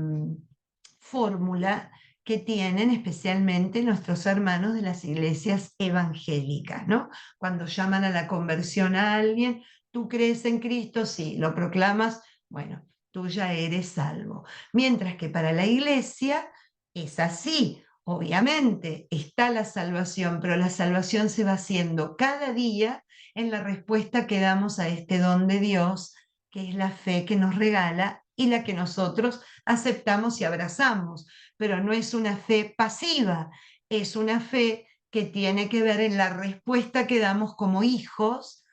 S1: fórmula que tienen especialmente nuestros hermanos de las iglesias evangélicas, ¿no? Cuando llaman a la conversión a alguien, ¿tú crees en Cristo? Sí, lo proclamas, bueno, tú ya eres salvo. Mientras que para la iglesia es así, obviamente está la salvación, pero la salvación se va haciendo cada día en la respuesta que damos a este don de Dios, que es la fe que nos regala y la que nosotros aceptamos y abrazamos, pero no es una fe pasiva, es una fe que tiene que ver en la respuesta que damos como hijos,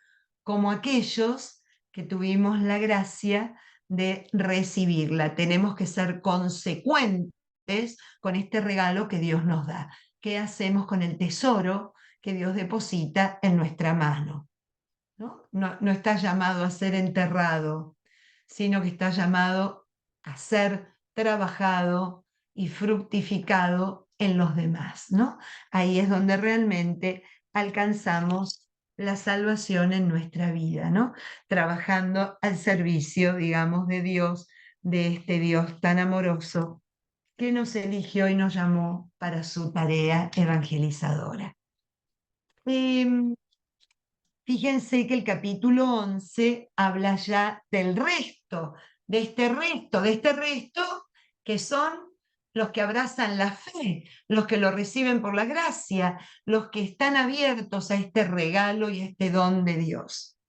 S1: como aquellos que tuvimos la gracia de recibirla. Tenemos que ser consecuentes con este regalo que Dios nos da. ¿Qué hacemos con el tesoro que Dios deposita en nuestra mano? No está llamado a ser enterrado, sino que está llamado a ser trabajado y fructificado en los demás, ¿no? Ahí es donde realmente alcanzamos la salvación en nuestra vida, ¿no? Trabajando al servicio, digamos, de Dios, de este Dios tan amoroso que nos eligió y nos llamó para su tarea evangelizadora. Em, Fíjense que el capítulo 11 habla ya del resto, de este resto que son los que abrazan la fe, los que lo reciben por la gracia, los que están abiertos a este regalo y a este don de Dios.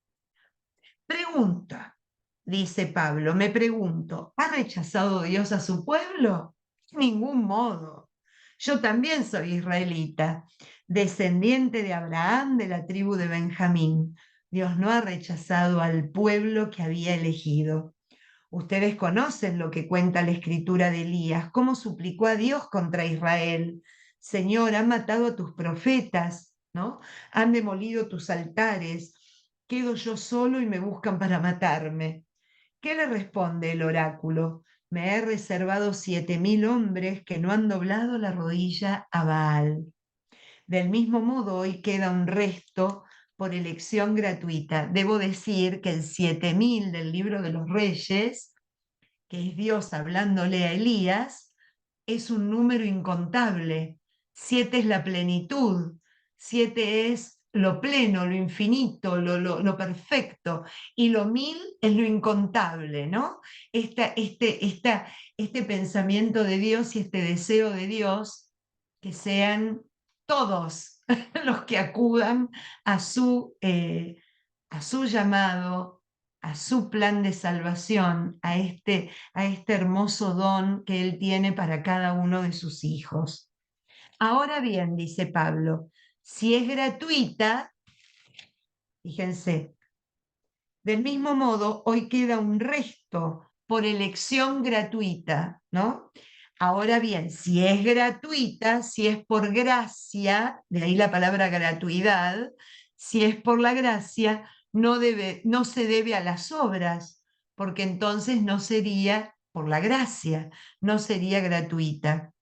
S1: Pregunta, dice Pablo, me pregunto, ¿ha rechazado Dios a su pueblo? De ningún modo. Yo también soy israelita, descendiente de Abraham, de la tribu de Benjamín. Dios no ha rechazado al pueblo que había elegido. Ustedes conocen lo que cuenta la escritura de Elías, cómo suplicó a Dios contra Israel. Señor, han matado a tus profetas, ¿no? Han demolido tus altares. Quedo yo solo y me buscan para matarme. ¿Qué le responde el oráculo? Me he reservado 7.000 hombres que no han doblado la rodilla a Baal. Del mismo modo, hoy queda un resto por elección gratuita. Debo decir que el 7.000 del libro de los Reyes, que es Dios hablándole a Elías, es un número incontable. 7 es la plenitud, 7 es lo pleno, lo infinito, lo perfecto, y lo 1.000 es lo incontable, ¿no? Este pensamiento de Dios y este deseo de Dios, que sean todos los que acudan a su llamado, a su plan de salvación, a este hermoso don que Él tiene para cada uno de sus hijos. Ahora bien, dice Pablo, si es gratuita, fíjense, del mismo modo, hoy queda un resto por elección gratuita, ¿no? Ahora bien, si es gratuita, si es por gracia, de ahí la palabra gratuidad, si es por la gracia, no se debe a las obras, porque entonces no sería por la gracia, no sería gratuita.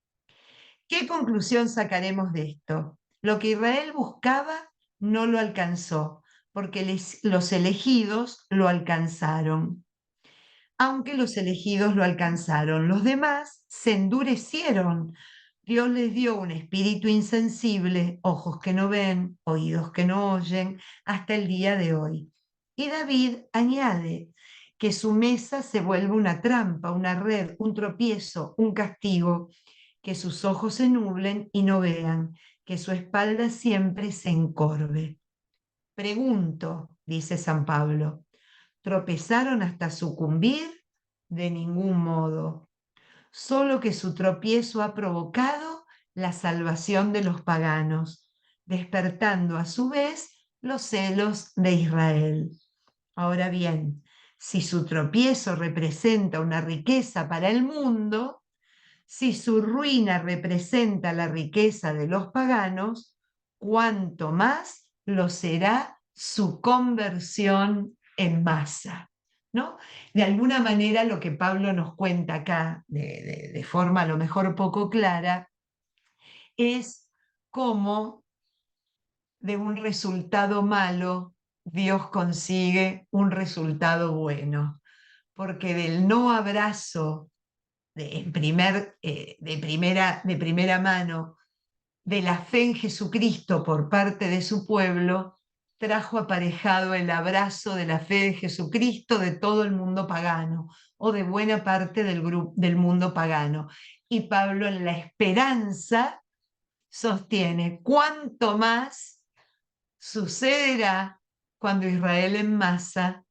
S1: ¿Qué conclusión sacaremos de esto? Lo que Israel buscaba no lo alcanzó, porque los elegidos lo alcanzaron. Aunque los elegidos lo alcanzaron, los demás se endurecieron. Dios les dio un espíritu insensible, ojos que no ven, oídos que no oyen, hasta el día de hoy. Y David añade, que su mesa se vuelva una trampa, una red, un tropiezo, un castigo, que sus ojos se nublen y no vean, que su espalda siempre se encorve. Pregunto, dice San Pablo, ¿tropezaron hasta sucumbir? De ningún modo. Solo que su tropiezo ha provocado la salvación de los paganos, despertando a su vez los celos de Israel. Ahora bien, si su tropiezo representa una riqueza para el mundo, si su ruina representa la riqueza de los paganos, cuánto más lo será su conversión en masa, ¿no? De alguna manera lo que Pablo nos cuenta acá, de forma a lo mejor poco clara, es cómo de un resultado malo Dios consigue un resultado bueno, porque del no abrazo de primera mano de la fe en Jesucristo por parte de su pueblo, trajo aparejado el abrazo de la fe de Jesucristo de todo el mundo pagano o de buena parte del mundo pagano. Y Pablo en la esperanza sostiene, cuánto más sucederá cuando Israel en masa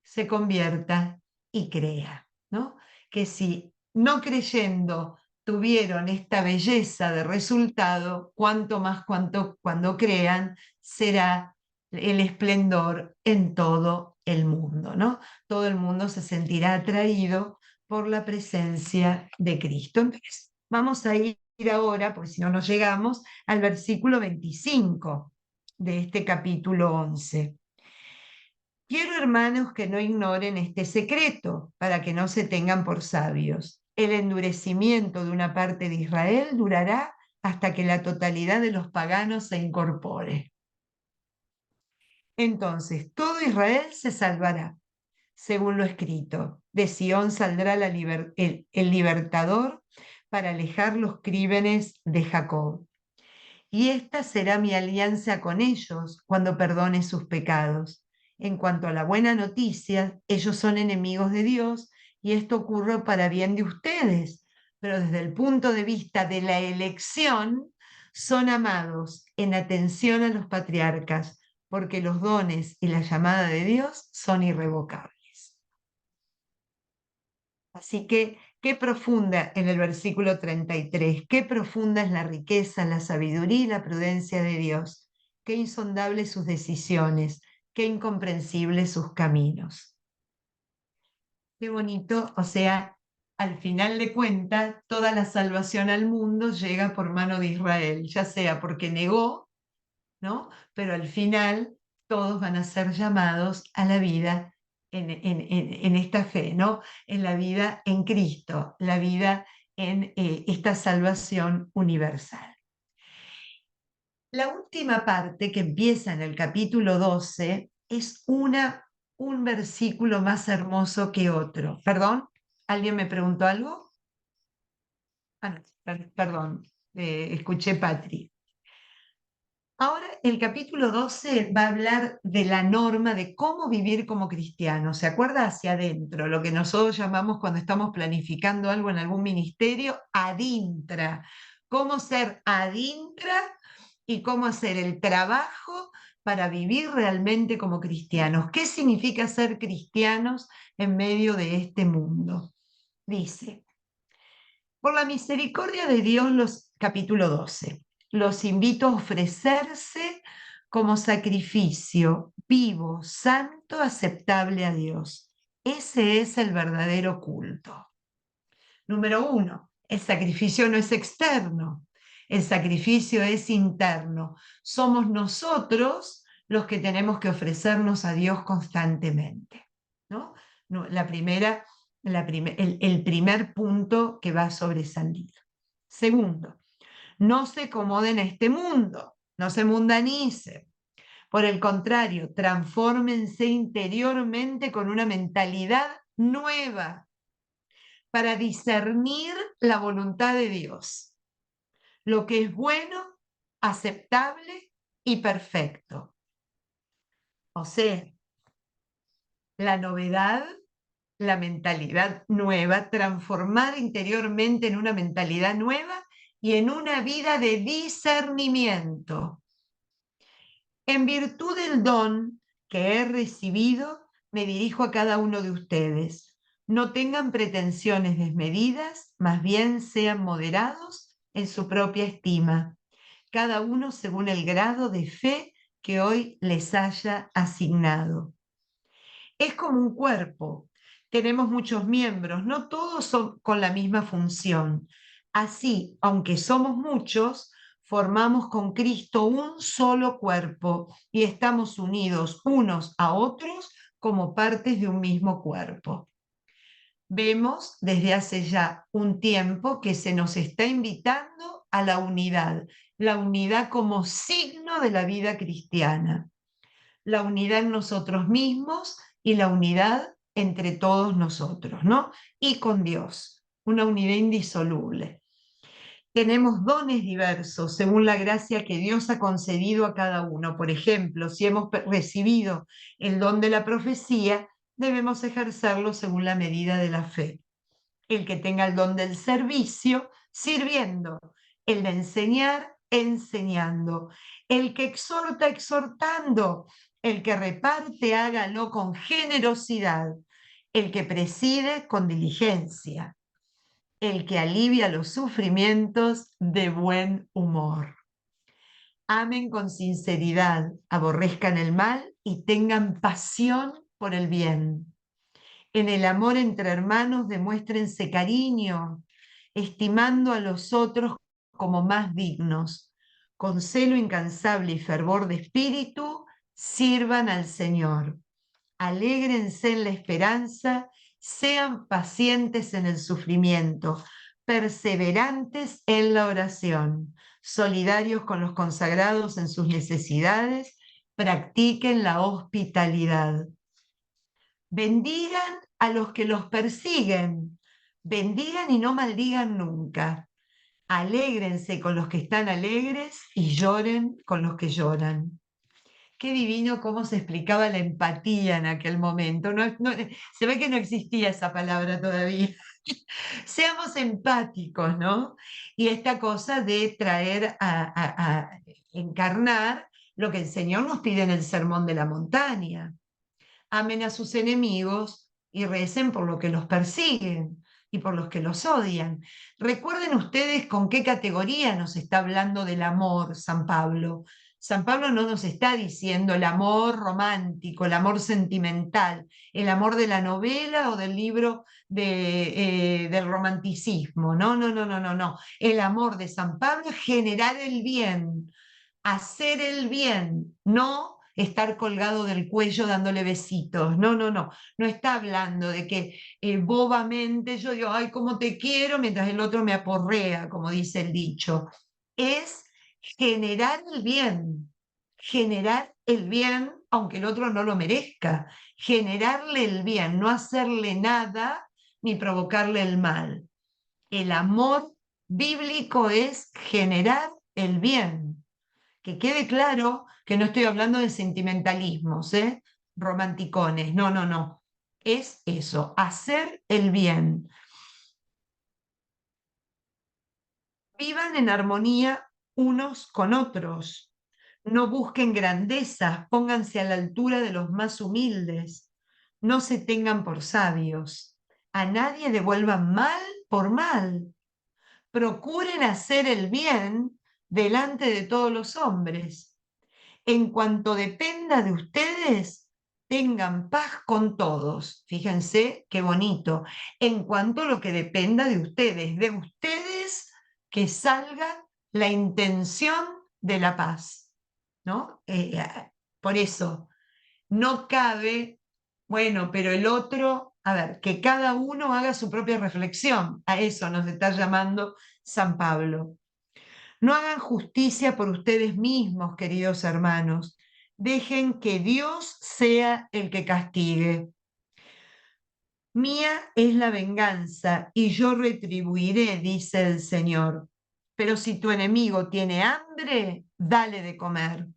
S1: se convierta y crea, ¿no? Que si no creyendo tuvieron esta belleza de resultado, cuanto más cuando crean será el esplendor en todo el mundo, ¿no? Todo el mundo se sentirá atraído por la presencia de Cristo. Entonces, vamos a ir ahora, porque si no nos llegamos, al versículo 25 de este capítulo 11. Quiero, hermanos, que no ignoren este secreto, para que no se tengan por sabios. El endurecimiento de una parte de Israel durará hasta que la totalidad de los paganos se incorpore. Entonces, todo Israel se salvará, según lo escrito. De Sión saldrá el libertador para alejar los crímenes de Jacob. Y esta será mi alianza con ellos cuando perdone sus pecados. En cuanto a la buena noticia, ellos son enemigos de Dios y esto ocurre para bien de ustedes, pero desde el punto de vista de la elección, son amados en atención a los patriarcas, porque los dones y la llamada de Dios son irrevocables. Así que, qué profunda en el versículo 33, qué profunda es la riqueza, la sabiduría y la prudencia de Dios, qué insondables sus decisiones, qué incomprensibles sus caminos. Qué bonito, o sea, al final de cuentas, toda la salvación al mundo llega por mano de Israel, ya sea porque negó, ¿no? Pero al final todos van a ser llamados a la vida en esta fe, ¿no? En la vida en Cristo, la vida en esta salvación universal. La última parte que empieza en el capítulo 12 es un versículo más hermoso que otro. ¿Perdón? ¿Alguien me preguntó algo? Ah, no, perdón, escuché Patri. Ahora el capítulo 12 va a hablar de la norma de cómo vivir como cristiano. ¿Se acuerda? Hacia adentro, lo que nosotros llamamos cuando estamos planificando algo en algún ministerio, adintra. Cómo ser adintra y cómo hacer el trabajo para vivir realmente como cristianos. ¿Qué significa ser cristianos en medio de este mundo? Dice, por la misericordia de Dios, capítulo 12, los invito a ofrecerse como sacrificio vivo, santo, aceptable a Dios. Ese es el verdadero culto. Número 1, el sacrificio no es externo, el sacrificio es interno. Somos nosotros los que tenemos que ofrecernos a Dios constantemente, ¿no? La primera el primer punto que va a sobresalir. Segundo, no se acomoden a este mundo, no se mundanicen. Por el contrario, transfórmense interiormente con una mentalidad nueva para discernir la voluntad de Dios, lo que es bueno, aceptable y perfecto. O sea, la novedad la mentalidad nueva, transformar interiormente en una mentalidad nueva y en una vida de discernimiento. En virtud del don que he recibido, me dirijo a cada uno de ustedes. No tengan pretensiones desmedidas, más bien sean moderados en su propia estima, cada uno según el grado de fe que hoy les haya asignado. Es como un cuerpo. Tenemos muchos miembros, no todos son con la misma función. Así, aunque somos muchos, formamos con Cristo un solo cuerpo y estamos unidos unos a otros como partes de un mismo cuerpo. Vemos desde hace ya un tiempo que se nos está invitando a la unidad como signo de la vida cristiana, la unidad en nosotros mismos y la unidad entre todos nosotros, ¿no? Y con Dios, una unidad indisoluble. Tenemos dones diversos según la gracia que Dios ha concedido a cada uno. Por ejemplo, si hemos recibido el don de la profecía, debemos ejercerlo según la medida de la fe. El que tenga el don del servicio, sirviendo. El de enseñar, enseñando. El que exhorta, exhortando. El que reparte, hágalo con generosidad. El que preside, con diligencia. El que alivia los sufrimientos, de buen humor. Amen con sinceridad, aborrezcan el mal y tengan pasión por el bien. En el amor entre hermanos demuéstrense cariño, estimando a los otros como más dignos. Con celo incansable y fervor de espíritu, sirvan al Señor. Alégrense en la esperanza, sean pacientes en el sufrimiento, perseverantes en la oración, solidarios con los consagrados en sus necesidades, practiquen la hospitalidad. Bendigan a los que los persiguen, bendigan y no maldigan nunca. Alégrense con los que están alegres y lloren con los que lloran. Qué divino cómo se explicaba la empatía en aquel momento. Se ve que no existía esa palabra todavía. Seamos empáticos, ¿no? Y esta cosa de traer a encarnar lo que el Señor nos pide en el Sermón de la Montaña. Amen a sus enemigos y recen por lo que los persiguen y por los que los odian. Recuerden ustedes con qué categoría nos está hablando del amor San Pablo. San Pablo no nos está diciendo el amor romántico, el amor sentimental, el amor de la novela o del libro del romanticismo. No, no, no, no, no, no. El amor de San Pablo es generar el bien, hacer el bien, no estar colgado del cuello dándole besitos. No, no, no. No está hablando de que bobamente yo digo, ay, cómo te quiero, mientras el otro me aporrea, como dice el dicho. Es generar el bien, aunque el otro no lo merezca. Generarle el bien, no hacerle nada ni provocarle el mal. El amor bíblico es generar el bien. Que quede claro que no estoy hablando de sentimentalismos, romanticones, no, no, no. Es eso, hacer el bien. Vivan en armonía unos con otros. No busquen grandezas, pónganse a la altura de los más humildes. No se tengan por sabios. A nadie devuelvan mal por mal. Procuren hacer el bien delante de todos los hombres. En cuanto dependa de ustedes, tengan paz con todos. Fíjense qué bonito. En cuanto a lo que dependa de ustedes que salga la intención de la paz, ¿no? Por eso, no cabe, bueno, pero el otro, a ver, que cada uno haga su propia reflexión. A eso nos está llamando San Pablo. No hagan justicia por ustedes mismos, queridos hermanos. Dejen que Dios sea el que castigue. Mía es la venganza y yo retribuiré, dice el Señor. Pero si tu enemigo tiene hambre, dale de comer.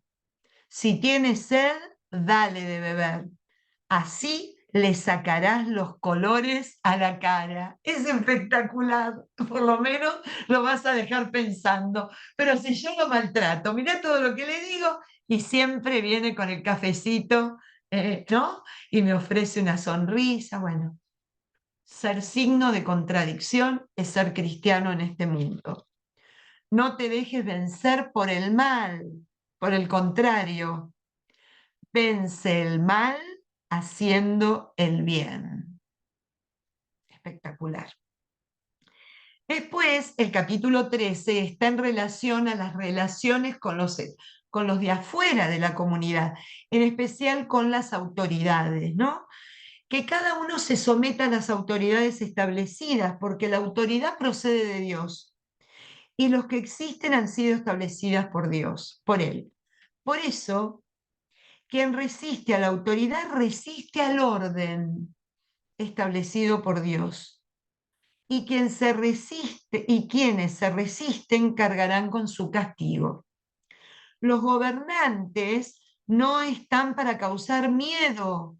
S1: Si tiene sed, dale de beber. Así le sacarás los colores a la cara. Es espectacular, por lo menos lo vas a dejar pensando. Pero si yo lo maltrato, mirá todo lo que le digo y siempre viene con el cafecito, ¿no? Y me ofrece una sonrisa. Bueno, ser signo de contradicción es ser cristiano en este mundo. No te dejes vencer por el mal, por el contrario, vence el mal haciendo el bien. Espectacular. Después, el capítulo 13 está en relación a las relaciones con los de afuera de la comunidad, en especial con las autoridades, ¿no? Que cada uno se someta a las autoridades establecidas, porque la autoridad procede de Dios y los que existen han sido establecidas por Dios, por Él. Por eso, quien resiste a la autoridad resiste al orden establecido por Dios. Y quienes se resisten cargarán con su castigo. Los gobernantes no están para causar miedo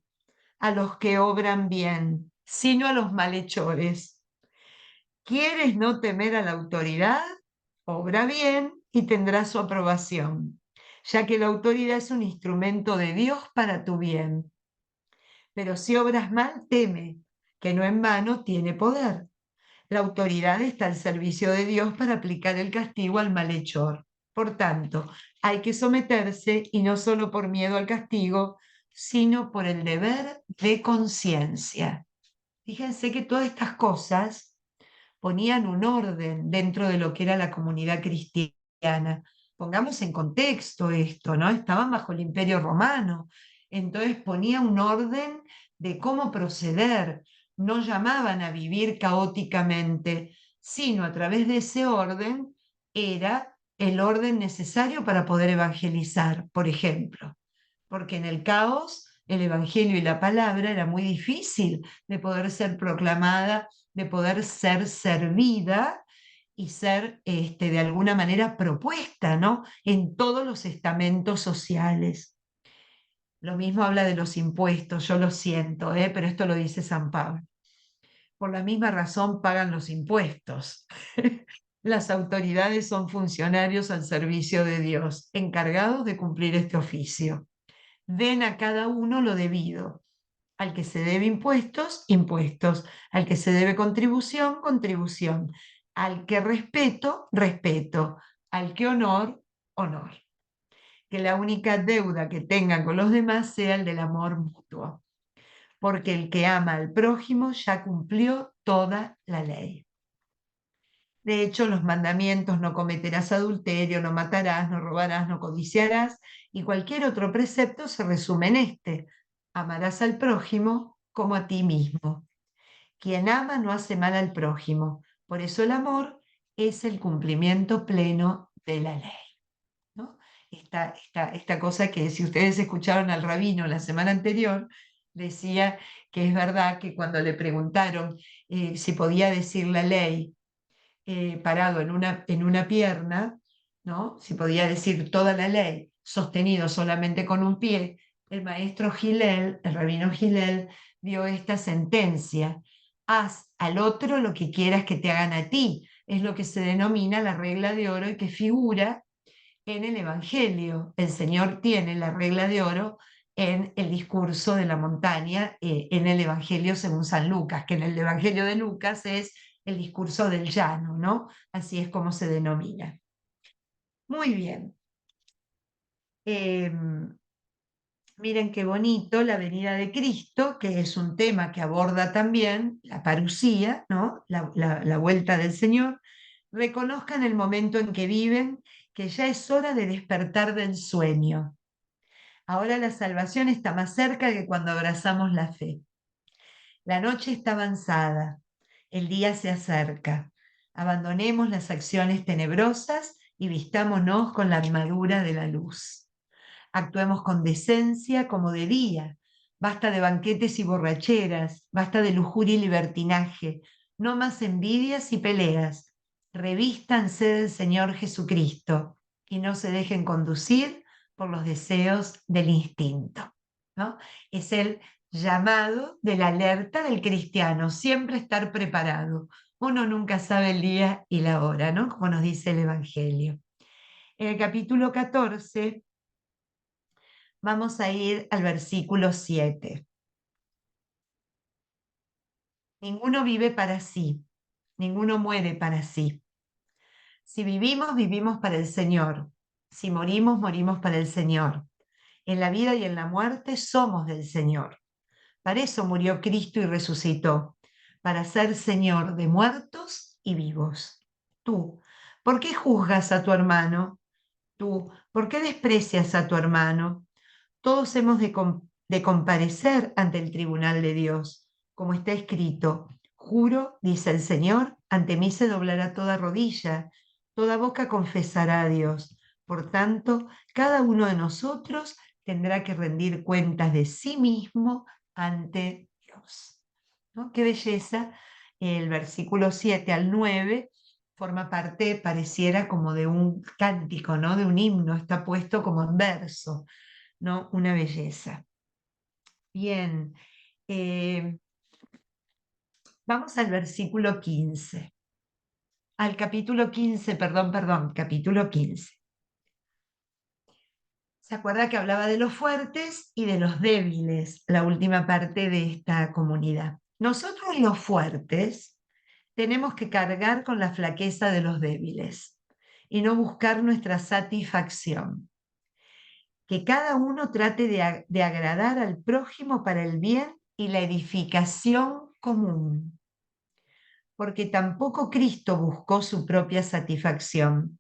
S1: a los que obran bien, sino a los malhechores. ¿Quieres no temer a la autoridad? Obra bien y tendrás su aprobación, ya que la autoridad es un instrumento de Dios para tu bien. Pero si obras mal, teme, que no en vano tiene poder. La autoridad está al servicio de Dios para aplicar el castigo al malhechor. Por tanto, hay que someterse y no solo por miedo al castigo, sino por el deber de conciencia. Fíjense que todas estas cosas ponían un orden dentro de lo que era la comunidad cristiana. Pongamos en contexto esto, ¿no? Estaban bajo el Imperio Romano, entonces ponía un orden de cómo proceder. No llamaban a vivir caóticamente, sino a través de ese orden era el orden necesario para poder evangelizar, por ejemplo, porque en el caos el evangelio y la palabra era muy difícil de poder ser proclamada, de poder ser servida y ser de alguna manera propuesta, ¿no? En todos los estamentos sociales. Lo mismo habla de los impuestos, yo lo siento, pero esto lo dice San Pablo. Por la misma razón pagan los impuestos. Las autoridades son funcionarios al servicio de Dios, encargados de cumplir este oficio. Den a cada uno lo debido. Al que se debe impuestos, impuestos. Al que se debe contribución, contribución. Al que respeto, respeto. Al que honor, honor. Que la única deuda que tengan con los demás sea el del amor mutuo. Porque el que ama al prójimo ya cumplió toda la ley. De hecho, los mandamientos: no cometerás adulterio, no matarás, no robarás, no codiciarás, y cualquier otro precepto se resume en este: amarás al prójimo como a ti mismo. Quien ama no hace mal al prójimo. Por eso el amor es el cumplimiento pleno de la ley, ¿no? Esta cosa que, si ustedes escucharon al rabino la semana anterior, decía que es verdad que cuando le preguntaron si podía decir la ley parado en una pierna, ¿no? Si podía decir toda la ley sostenido solamente con un pie, el maestro Gilel, el rabino Gilel, dio esta sentencia: haz al otro lo que quieras que te hagan a ti. Es lo que se denomina la regla de oro y que figura en el Evangelio. El Señor tiene la regla de oro en el discurso de la montaña, en el Evangelio según San Lucas, que en el Evangelio de Lucas es el discurso del llano, ¿no? Así es como se denomina. Muy bien. Miren qué bonito la venida de Cristo, que es un tema que aborda también la parusía, ¿no? La vuelta del Señor. Reconozcan el momento en que viven, que ya es hora de despertar del sueño. Ahora la salvación está más cerca que cuando abrazamos la fe. La noche está avanzada, el día se acerca. Abandonemos las acciones tenebrosas y vistámonos con la armadura de la luz. Actuemos con decencia como de día. Basta de banquetes y borracheras, basta de lujuria y libertinaje. No más envidias y peleas. Revístanse del Señor Jesucristo y no se dejen conducir por los deseos del instinto, ¿no? Es Él llamado de la alerta del cristiano, siempre estar preparado. Uno nunca sabe el día y la hora, ¿no? Como nos dice el Evangelio. En el capítulo 14 vamos a ir al versículo 7. Ninguno vive para sí, ninguno muere para sí. Si vivimos, vivimos para el Señor. Si morimos, morimos para el Señor. En la vida y en la muerte somos del Señor. Para eso murió Cristo y resucitó, para ser Señor de muertos y vivos. Tú, ¿por qué juzgas a tu hermano? Tú, ¿por qué desprecias a tu hermano? Todos hemos de comparecer ante el tribunal de Dios, como está escrito. Juro, dice el Señor, ante mí se doblará toda rodilla, toda boca confesará a Dios. Por tanto, cada uno de nosotros tendrá que rendir cuentas de sí mismo ante Dios. ¿No? Qué belleza. El versículo 7 al 9 forma parte, pareciera como de un cántico, ¿no? De un himno, está puesto como en verso, ¿no? Una belleza. Bien, eh, vamos al versículo 15, al capítulo 15, perdón, capítulo 15. ¿Se acuerda que hablaba de los fuertes y de los débiles, la última parte de esta comunidad? Nosotros los fuertes tenemos que cargar con la flaqueza de los débiles y no buscar nuestra satisfacción. Que cada uno trate de agradar al prójimo para el bien y la edificación común, porque tampoco Cristo buscó su propia satisfacción,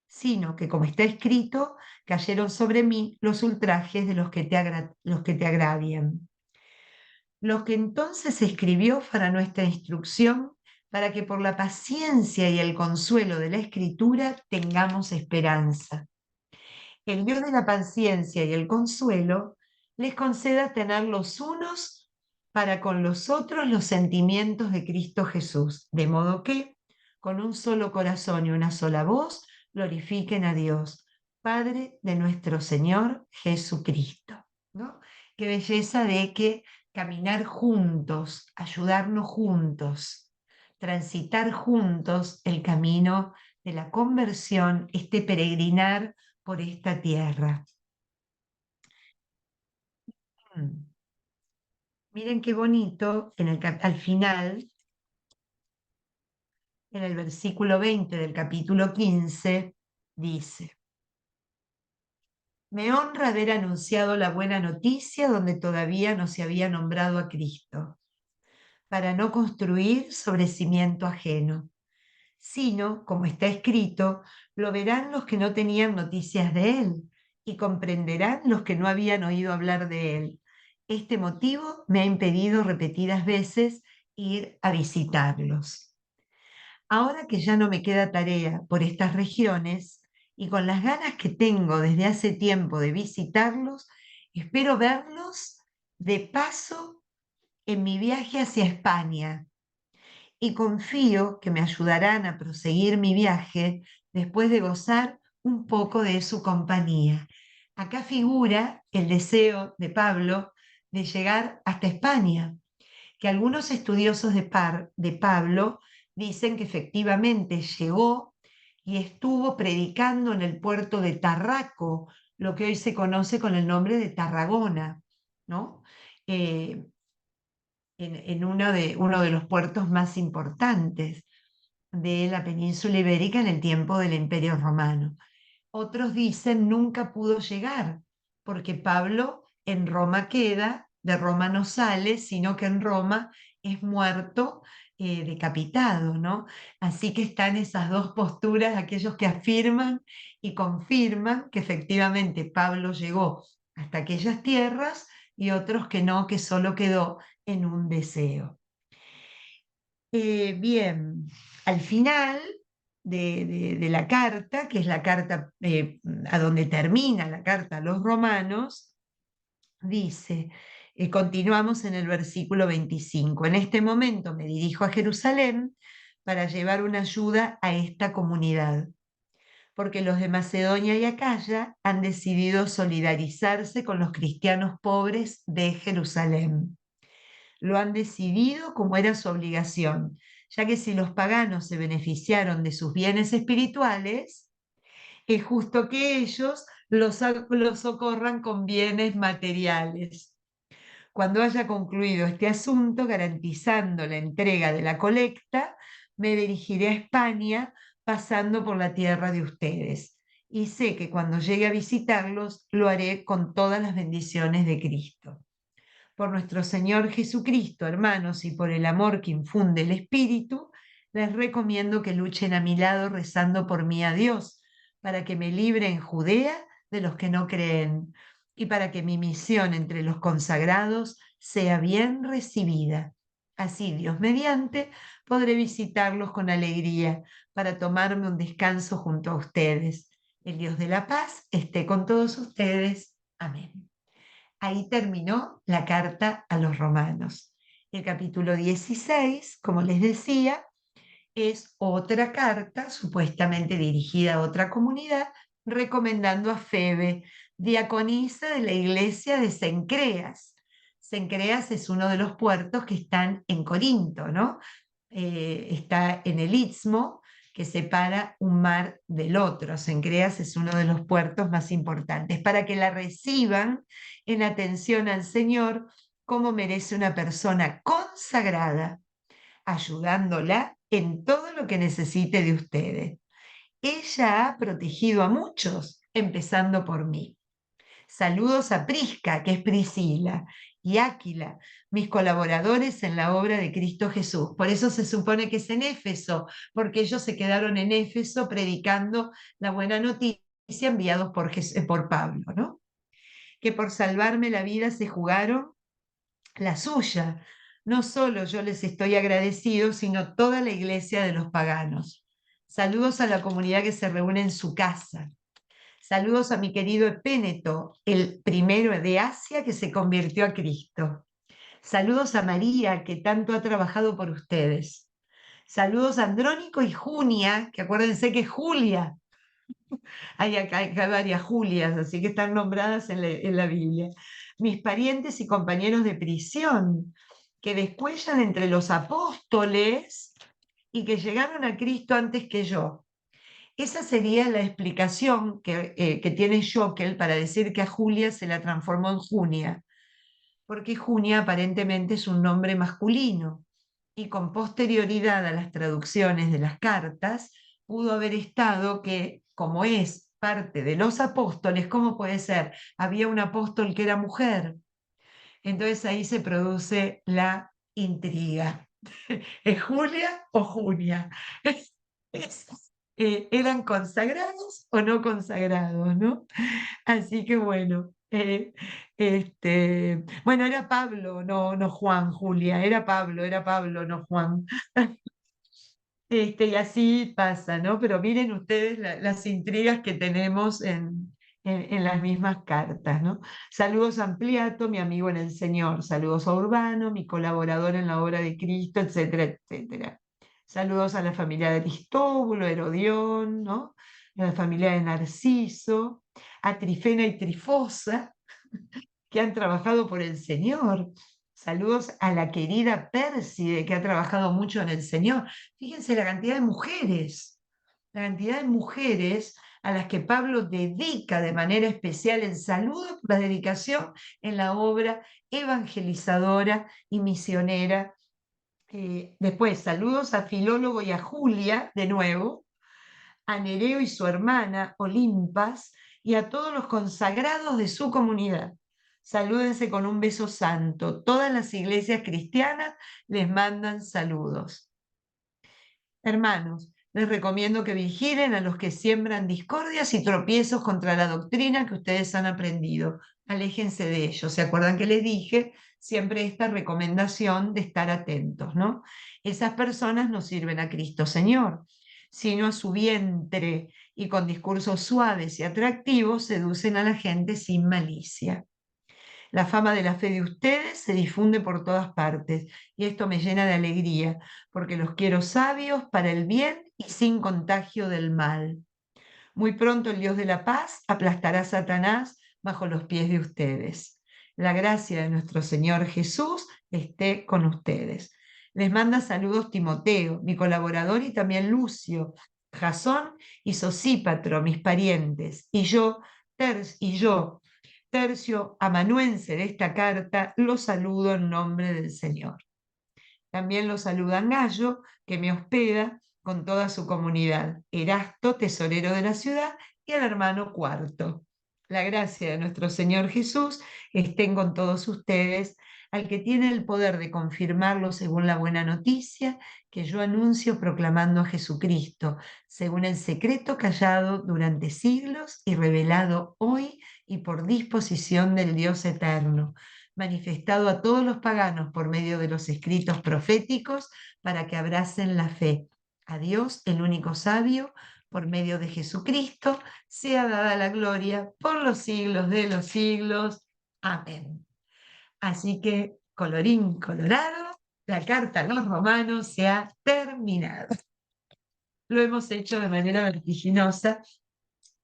S1: sino que, como está escrito, cayeron sobre mí los ultrajes de los que te agravian. Lo que entonces escribió para nuestra instrucción, para que por la paciencia y el consuelo de la Escritura tengamos esperanza. El Dios de la paciencia y el consuelo les conceda tener los unos para con los otros los sentimientos de Cristo Jesús, de modo que, con un solo corazón y una sola voz, glorifiquen a Dios, Padre de nuestro Señor Jesucristo. ¿No? Qué belleza de que caminar juntos, ayudarnos juntos, transitar juntos el camino de la conversión, este peregrinar por esta tierra. Mm. Miren qué bonito, al final, en el versículo 20 del capítulo 15, dice, me honra haber anunciado la buena noticia donde todavía no se había nombrado a Cristo, para no construir sobre cimiento ajeno, sino, como está escrito, lo verán los que no tenían noticias de él y comprenderán los que no habían oído hablar de él. Este motivo me ha impedido repetidas veces ir a visitarlos. Ahora que ya no me queda tarea por estas regiones y con las ganas que tengo desde hace tiempo de visitarlos, espero verlos de paso en mi viaje hacia España y confío que me ayudarán a proseguir mi viaje después de gozar un poco de su compañía. Acá figura el deseo de Pablo de llegar hasta España, que algunos estudiosos de Pablo dicen que efectivamente llegó y estuvo predicando en el puerto de Tarraco, lo que hoy se conoce con el nombre de Tarragona, ¿no? Eh, en uno de los puertos más importantes de la península ibérica en el tiempo del Imperio Romano. Otros dicen nunca pudo llegar, porque Pablo en Roma queda, de Roma no sale, sino que en Roma es muerto, decapitado, ¿no? Así que están esas dos posturas, aquellos que afirman y confirman que efectivamente Pablo llegó hasta aquellas tierras y otros que no, que solo quedó en un deseo. Bien, al final de la carta, que es la carta a donde termina la carta a los romanos, dice, continuamos en el versículo 25, en este momento me dirijo a Jerusalén para llevar una ayuda a esta comunidad. porque los de Macedonia y Acaya han decidido solidarizarse con los cristianos pobres de Jerusalén. Lo han decidido como era su obligación, ya que si los paganos se beneficiaron de sus bienes espirituales, es justo que ellos los socorran con bienes materiales. Cuando haya concluido este asunto, garantizando la entrega de la colecta, me dirigiré a España pasando por la tierra de ustedes. Y sé que cuando llegue a visitarlos, lo haré con todas las bendiciones de Cristo. Por nuestro Señor Jesucristo, hermanos, y por el amor que infunde el Espíritu, les recomiendo que luchen a mi lado rezando por mí a Dios, para que me libre en Judea de los que no creen y para que mi misión entre los consagrados sea bien recibida. Así, Dios mediante, podré visitarlos con alegría para tomarme un descanso junto a ustedes. El Dios de la paz esté con todos ustedes. Amén. Ahí terminó la carta a los romanos. El capítulo 16, como les decía, es otra carta supuestamente dirigida a otra comunidad, recomendando a Febe, diaconisa de la iglesia de Cencreas. Cencreas es uno de los puertos que están en Corinto, ¿no? Está en el Istmo, que separa un mar del otro. Cencreas es uno de los puertos más importantes, para que la reciban en atención al Señor como merece una persona consagrada, ayudándola en todo lo que necesite de ustedes. Ella ha protegido a muchos, empezando por mí. Saludos a Prisca, que es Priscila, y Áquila, mis colaboradores en la obra de Cristo Jesús. Por eso se supone que es en Éfeso, porque ellos se quedaron en Éfeso predicando la buena noticia enviados por Pablo, ¿no? Que por salvarme la vida se jugaron la suya. No solo yo les estoy agradecido, sino toda la iglesia de los paganos. Saludos a la comunidad que se reúne en su casa. Saludos a mi querido Epéneto, el primero de Asia que se convirtió a Cristo. Saludos a María, que tanto ha trabajado por ustedes. Saludos a Andrónico y Junia, que acuérdense que es Julia. Hay acá varias Julias, así que están nombradas en la Biblia. Mis parientes y compañeros de prisión, que descuellan entre los apóstoles y que llegaron a Cristo antes que yo. Esa sería la explicación que tiene Schockel para decir que a Julia se la transformó en Junia, porque Junia aparentemente es un nombre masculino y con posterioridad a las traducciones de las cartas pudo haber estado que, como es parte de los apóstoles, ¿cómo puede ser? Había un apóstol que era mujer. Entonces ahí se produce la intriga. ¿Es Julia o Junia? ¿Eran consagrados o no consagrados, no? Así que bueno, bueno, era Pablo, no Juan, Julia, era Pablo, no Juan. Y así pasa, ¿no? Pero miren ustedes las intrigas que tenemos en las mismas cartas, ¿no? Saludos a Ampliato, mi amigo en el Señor. Saludos a Urbano, mi colaborador en la obra de Cristo, etcétera, etcétera. Saludos a la familia de Aristóbulo, Herodión, ¿no? A la familia de Narciso, a Trifena y Trifosa, que han trabajado por el Señor. Saludos a la querida Pérside, que ha trabajado mucho en el Señor. Fíjense la cantidad de mujeres a las que Pablo dedica de manera especial el saludo por la dedicación en la obra evangelizadora y misionera. Después, saludos a Filólogo y a Julia, de nuevo, a Nereo y su hermana Olimpas, y a todos los consagrados de su comunidad. Salúdense con un beso santo. Todas las iglesias cristianas les mandan saludos. Hermanos, les recomiendo que vigilen a los que siembran discordias y tropiezos contra la doctrina que ustedes han aprendido. Aléjense de ellos. ¿Se acuerdan que les dije siempre esta recomendación de estar atentos, ¿no? Esas personas no sirven a Cristo Señor, sino a su vientre, y con discursos suaves y atractivos seducen a la gente sin malicia. La fama de la fe de ustedes se difunde por todas partes y esto me llena de alegría, porque los quiero sabios para el bien y sin contagio del mal. Muy pronto el Dios de la paz aplastará a Satanás bajo los pies de ustedes. La gracia de nuestro Señor Jesús esté con ustedes. Les manda saludos Timoteo, mi colaborador, y también Lucio, Jasón y Sosípatro, mis parientes, y yo, Tercio, amanuense de esta carta, los saludo en nombre del Señor. También lo saludan Gallo, que me hospeda con toda su comunidad, Erasto, tesorero de la ciudad, y el hermano Cuarto. La gracia de nuestro Señor Jesús estén con todos ustedes, al que tiene el poder de confirmarlo según la buena noticia que yo anuncio proclamando a Jesucristo, según el secreto callado durante siglos y revelado hoy y por disposición del Dios eterno, manifestado a todos los paganos por medio de los escritos proféticos para que abracen la fe. A Dios, el único sabio, por medio de Jesucristo, sea dada la gloria por los siglos de los siglos. Amén. Así que, colorín colorado, la carta a los romanos se ha terminado. Lo hemos hecho de manera vertiginosa,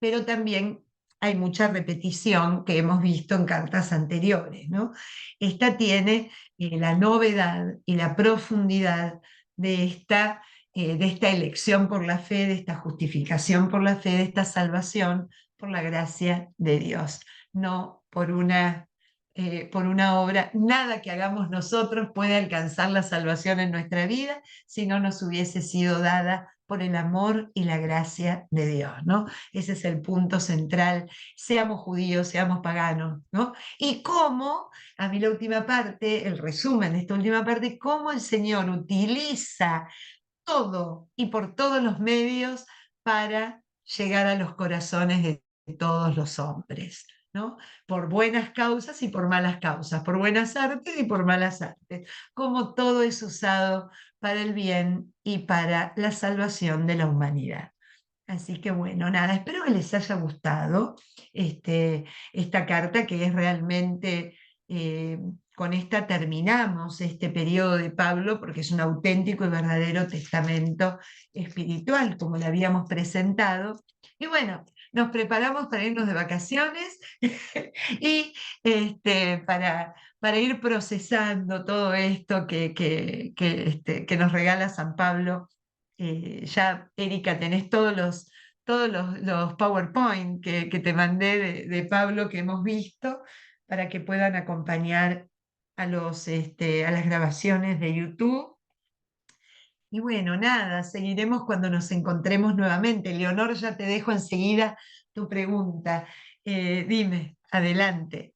S1: pero también hay mucha repetición que hemos visto en cartas anteriores, ¿no? Esta tiene la novedad y la profundidad de esta elección por la fe, de esta justificación por la fe, de esta salvación por la gracia de Dios, no por una obra. Nada que hagamos nosotros puede alcanzar la salvación en nuestra vida si no nos hubiese sido dada por el amor y la gracia de Dios, ¿no? Ese es el punto central, seamos judíos, seamos paganos, ¿no? Y cómo, a mí la última parte, el resumen de esta última parte, cómo el Señor utiliza todo y por todos los medios para llegar a los corazones de todos los hombres, ¿no? Por buenas causas y por malas causas, por buenas artes y por malas artes, como todo es usado para el bien y para la salvación de la humanidad. Así que bueno, nada, espero que les haya gustado esta carta que es realmente, con esta terminamos este periodo de Pablo porque es un auténtico y verdadero testamento espiritual, como lo habíamos presentado. Y bueno, nos preparamos para irnos de vacaciones y para ir procesando todo esto que nos regala San Pablo. Ya, Erika, tenés los PowerPoint que te mandé de Pablo que hemos visto para que puedan acompañar a las grabaciones de YouTube. Y bueno, nada, seguiremos cuando nos encontremos nuevamente. Leonor, ya te dejo enseguida tu pregunta. Dime, adelante.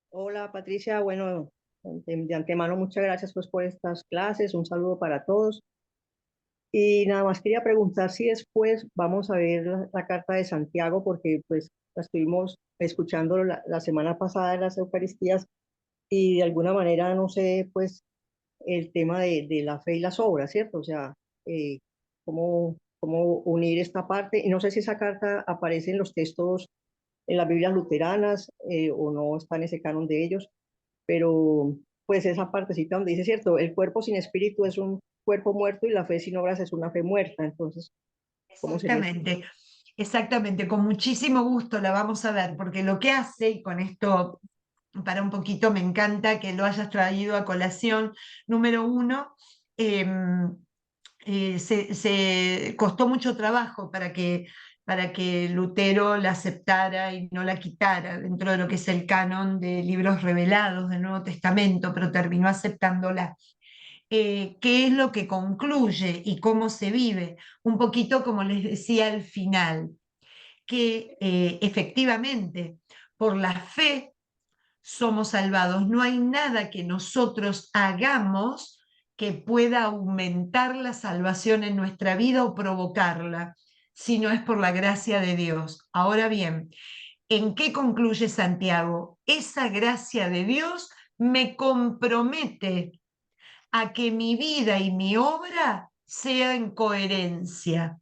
S2: Hola Patricia, bueno, de antemano muchas gracias pues por estas clases, un saludo para todos. Y nada más quería preguntar si después vamos a ver la carta de Santiago, porque pues la estuvimos escuchando la semana pasada en las Eucaristías y de alguna manera, no sé, pues el tema de la fe y las obras, ¿cierto? O sea, eh, cómo unir esta parte. Y no sé si esa carta aparece en los textos, en las Biblias luteranas o no está en ese canon de ellos, pero pues esa partecita donde dice, cierto, el cuerpo sin espíritu es un cuerpo muerto y la fe sin obras es una fe muerta. Entonces, ¿cómo sería?
S1: Exactamente, exactamente, con muchísimo gusto la vamos a ver, porque lo que hace, y con esto para un poquito, me encanta que lo hayas traído a colación. Número uno, se costó mucho trabajo para que Lutero la aceptara y no la quitara dentro de lo que es el canon de libros revelados del Nuevo Testamento, pero terminó aceptándola. ¿Qué es lo que concluye y cómo se vive? Un poquito como les decía al final, que efectivamente por la fe somos salvados. No hay nada que nosotros hagamos que pueda aumentar la salvación en nuestra vida o provocarla, si no es por la gracia de Dios. Ahora bien, ¿en qué concluye Santiago? Esa gracia de Dios me compromete a que mi vida y mi obra sea en coherencia.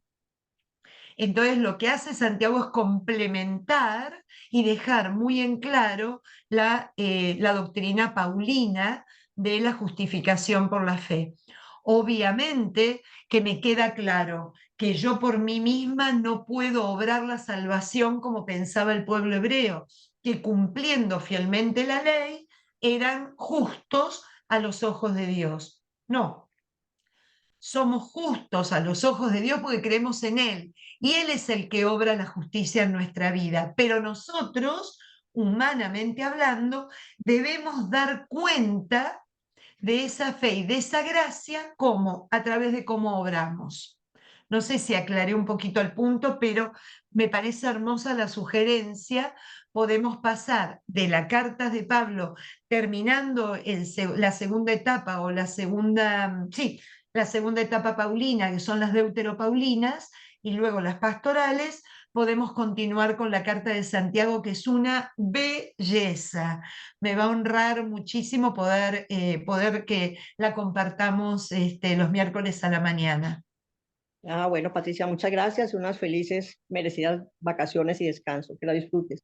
S1: Entonces lo que hace Santiago es complementar y dejar muy en claro la doctrina paulina de la justificación por la fe. Obviamente que me queda claro que yo por mí misma no puedo obrar la salvación como pensaba el pueblo hebreo, que cumpliendo fielmente la ley eran justos a los ojos de Dios. No, somos justos a los ojos de Dios porque creemos en Él y Él es el que obra la justicia en nuestra vida, pero nosotros, humanamente hablando, debemos dar cuenta de esa fe y de esa gracia, ¿cómo? A través de cómo obramos. No sé si aclaré un poquito el punto, pero me parece hermosa la sugerencia. Podemos pasar de la carta de Pablo, terminando la segunda etapa o la segunda, sí, la segunda etapa paulina, que son las deuteropaulinas, y luego las pastorales, podemos continuar con la carta de Santiago, que es una belleza. Me va a honrar muchísimo poder que la compartamos los miércoles a la mañana.
S2: Ah, bueno, Patricia, muchas gracias. Unas felices, merecidas vacaciones y descanso. Que la disfrutes.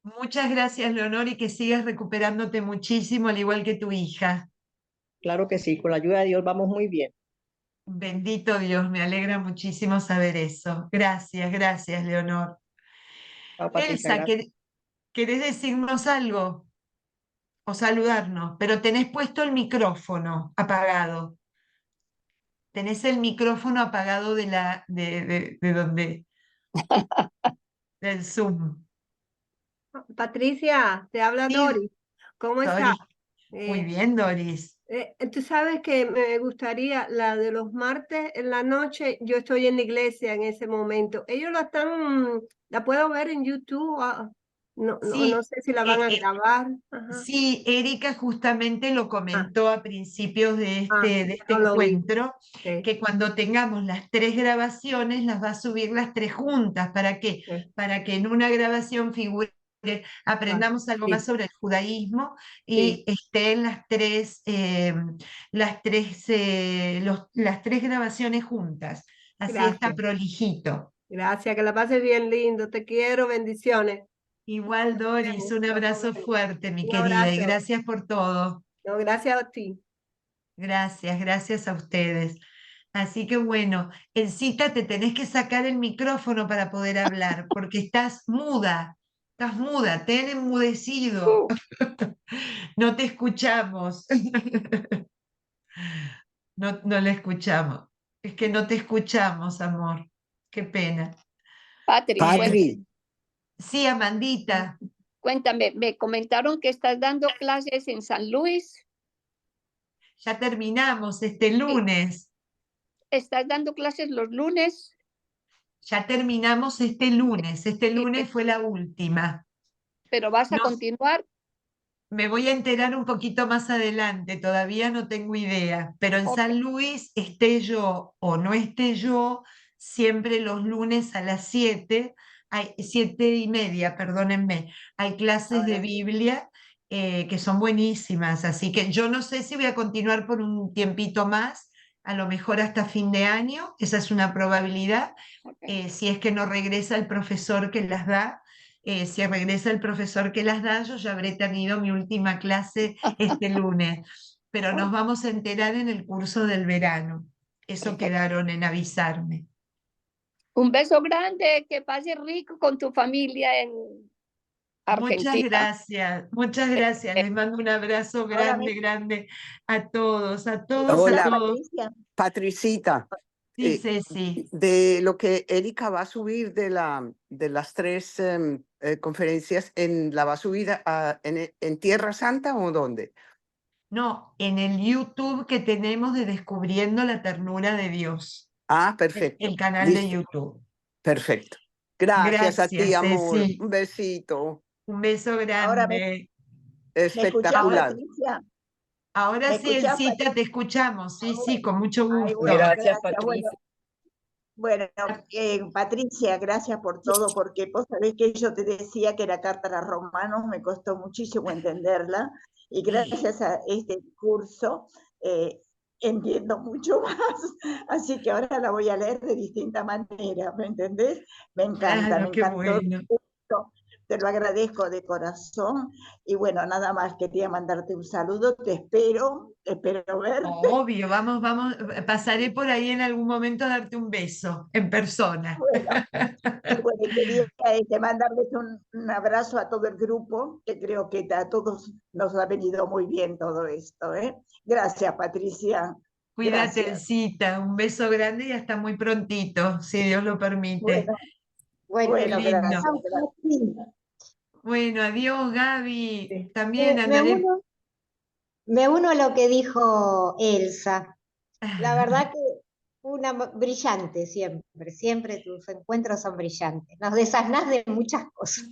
S1: Muchas gracias, Leonor, y que sigas recuperándote muchísimo, al igual que tu hija.
S2: Claro que sí, con la ayuda de Dios vamos muy bien.
S1: Bendito Dios, me alegra muchísimo saber eso. Gracias, gracias, Leonor.
S2: Chao, Patricia,
S1: Elsa,
S2: gracias.
S1: ¿querés decirnos algo o saludarnos? Pero tenés puesto el micrófono apagado. Tenés el micrófono apagado de donde, del Zoom.
S3: Patricia, te habla
S1: Sí,
S3: Doris. ¿Cómo estás?
S1: Doris. Muy bien, Doris.
S3: Tú sabes que me gustaría la de los martes en la noche. Yo estoy en la iglesia en ese momento. Ellos la puedo ver en YouTube. No
S1: Sí,
S3: sé si la van
S1: eh,
S3: a
S1: eh,
S3: grabar. Ajá.
S1: sí, Erika justamente lo
S3: Ah,
S1: comentó a principios de este
S3: no lo vi.
S1: encuentro,
S3: Sí,
S1: que cuando tengamos las tres grabaciones las va a subir las tres juntas. ¿Para qué?
S3: sí,
S1: Para que en una grabación figure,
S3: ah,
S1: aprendamos algo más
S3: sí,
S1: sobre el judaísmo y
S3: sí.
S1: estén las tres grabaciones juntas. Así está
S3: Gracias.
S1: prolijito.
S3: Gracias, que la pases bien lindo. Te quiero. Bendiciones.
S1: Igual,
S3: Nos
S1: Doris,
S3: vemos,
S1: un
S3: nos
S1: abrazo
S3: comemos.
S1: fuerte, mi
S3: Un
S1: querida, y
S3: abrazo.
S1: gracias por todo.
S3: No, gracias a ti.
S1: Gracias, gracias a ustedes. Así que bueno, Elcita, te tenés que sacar el micrófono para poder hablar, porque estás muda, te han enmudecido, no te escuchamos, no le escuchamos. Es que no te escuchamos, amor, qué pena.
S4: Patri,
S5: Patri,
S1: Sí, Amandita,
S4: cuéntame, me comentaron que estás dando clases en San Luis.
S1: ya terminamos este
S4: Sí,
S1: lunes,
S4: estás dando clases los lunes,
S1: ya terminamos este
S4: sí,
S1: lunes fue la última.
S4: pero vas a
S1: No,
S4: continuar.
S1: me voy a enterar un poquito más adelante, todavía no tengo idea, pero en
S4: Ok,
S1: San Luis, esté yo o no esté yo, siempre los lunes a las 7, 7:30, perdónenme, hay clases de
S2: Ahora,
S1: Biblia que son buenísimas, así que yo no sé si voy a continuar por un tiempito más, a lo mejor hasta fin de año, esa es una probabilidad,
S4: ok.
S1: si es que no regresa el profesor que las da. Si regresa el profesor que las da, yo ya habré tenido mi última clase este lunes, pero nos vamos a enterar en el curso del verano. Eso
S4: Perfecto.
S1: quedaron en avisarme.
S4: Un beso grande, que pases rico con tu familia en Argentina.
S1: Muchas gracias. Les mando un abrazo
S5: Ahora
S1: grande, grande a todos, a todos, a
S5: hola,
S1: todos.
S5: Patricita.
S1: Sí,
S5: eh,
S1: Ceci.
S5: de lo que Erika va a subir de las tres conferencias, ¿la va a subir en Tierra Santa o dónde?
S1: No, en el YouTube que tenemos de Descubriendo la Ternura de Dios,
S5: Ah,
S1: el
S5: perfecto.
S1: canal de
S5: Listo.
S1: YouTube.
S5: Perfecto. Gracias a ti,
S1: Gracias,
S5: amor.
S1: Ceci.
S5: Un besito.
S1: Un beso
S6: Ahora
S1: grande.
S6: me escuchás,
S1: Ahora,
S5: Espectacular.
S6: Patricia.
S1: ahora
S6: ¿Me
S1: sí,
S6: escuchás,
S1: Elcita, te escuchamos. Sí,
S6: Patricia?
S1: sí, con mucho
S6: Ay,
S1: gusto.
S6: bueno,
S7: Gracias,
S6: gracias. Bueno,
S7: Patricia.
S6: bueno, Patricia, gracias por todo, porque vos sabés que yo te decía que la carta a los romanos me costó muchísimo entenderla, y gracias a este curso entiendo mucho más, así que ahora la voy a leer de distinta manera, ¿me entendés? Me
S1: Claro, qué
S6: encantó
S1: bueno.
S6: te lo agradezco de corazón. Y bueno, nada más, quería mandarte un saludo, te espero verte.
S1: Obvio, vamos, pasaré por ahí en algún momento a darte un beso en persona.
S6: Bueno, y bueno, quería mandarles un abrazo a todo el grupo, que creo que a todos nos ha venido muy bien todo esto, ¿eh? Gracias, Patricia.
S1: Cuídate,
S6: Gracias.
S1: Elcita, un beso grande y hasta muy prontito, si Dios lo permite.
S6: Bueno,
S1: Qué lindo.
S6: gracias.
S1: Bueno, adiós, Gaby.
S7: Sí.
S1: También
S7: Me
S1: andaré.
S7: me uno a lo que dijo Elsa. La verdad que brillante siempre, siempre tus encuentros son brillantes. Nos desasnás de muchas cosas.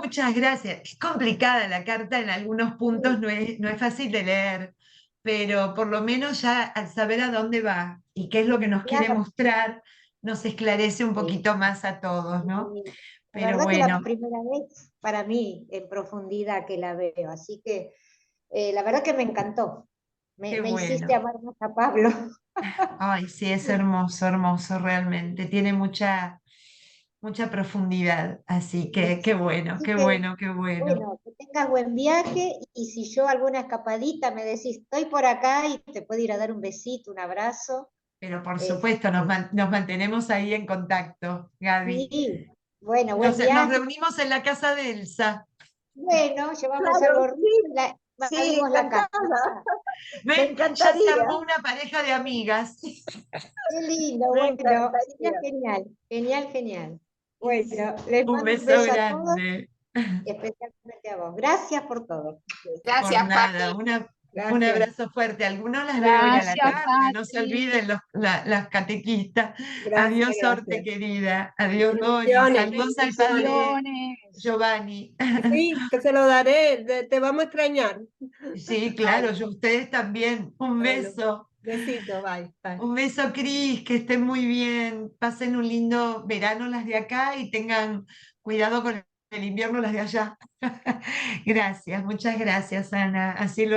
S1: Muchas gracias. Es complicada la carta en algunos puntos, no es fácil de leer, pero por lo menos ya al saber a dónde va y qué es lo que nos quiere
S7: Claro,
S1: mostrar, nos esclarece un
S7: sí.
S1: poquito más a todos, ¿no?
S7: Y la
S1: Pero
S7: verdad que la
S1: bueno,
S7: primera vez para mí en profundidad que la veo, así que la verdad que me encantó.
S1: qué
S7: Me hiciste
S1: bueno.
S7: amar más a Pablo.
S1: Ay, sí, es hermoso, hermoso realmente. Tiene mucha profundidad, así que qué bueno,
S7: Así
S1: qué
S7: que,
S1: bueno, qué bueno.
S7: bueno, que tengas buen viaje y si yo alguna escapadita me decís, estoy por acá y te puedo ir a dar un besito, un abrazo.
S1: Pero por supuesto,
S7: Este,
S1: nos mantenemos ahí en contacto, Gaby.
S7: sí, bueno, buen
S1: Nos
S7: viaje.
S1: reunimos en la casa de Elsa.
S7: Bueno, llevamos
S6: Claro,
S7: algo rico y
S6: sí,
S7: abrimos la casa.
S6: encantada. Me
S1: ¿Ven? Ya se
S6: encantaría,
S1: armó una pareja de amigas.
S7: Qué lindo,
S6: me
S7: bueno, sería
S6: encantaría.
S7: genial, genial, genial. Bueno, les
S1: Un
S7: mando un
S1: beso
S7: beso a todos
S1: grande.
S7: y especialmente a vos. Gracias por todo.
S1: Por
S4: Gracias,
S1: nada,
S4: Pati.
S1: un
S7: Gracias,
S1: abrazo fuerte. Algunos las veo ir a la
S4: Gracias,
S1: tarde, no se
S4: Pati.
S1: olviden las catequistas.
S3: Gracias,
S1: Adiós, Sorte,
S3: gracias.
S1: querida. Adiós, Dori.
S3: Bendiciones,
S1: Saludos al
S3: bendiciones.
S1: padre
S4: Bendiciones.
S1: Giovanni.
S3: Sí, que se lo daré, te vamos a extrañar.
S1: Sí, claro, yo ustedes también. Un
S3: Bueno,
S1: beso.
S3: besito, bye, bye.
S1: Un beso, Cris, que estén muy bien. Pasen un lindo verano las de acá y tengan cuidado con el invierno las de allá. Gracias, muchas gracias, Ana. Así lo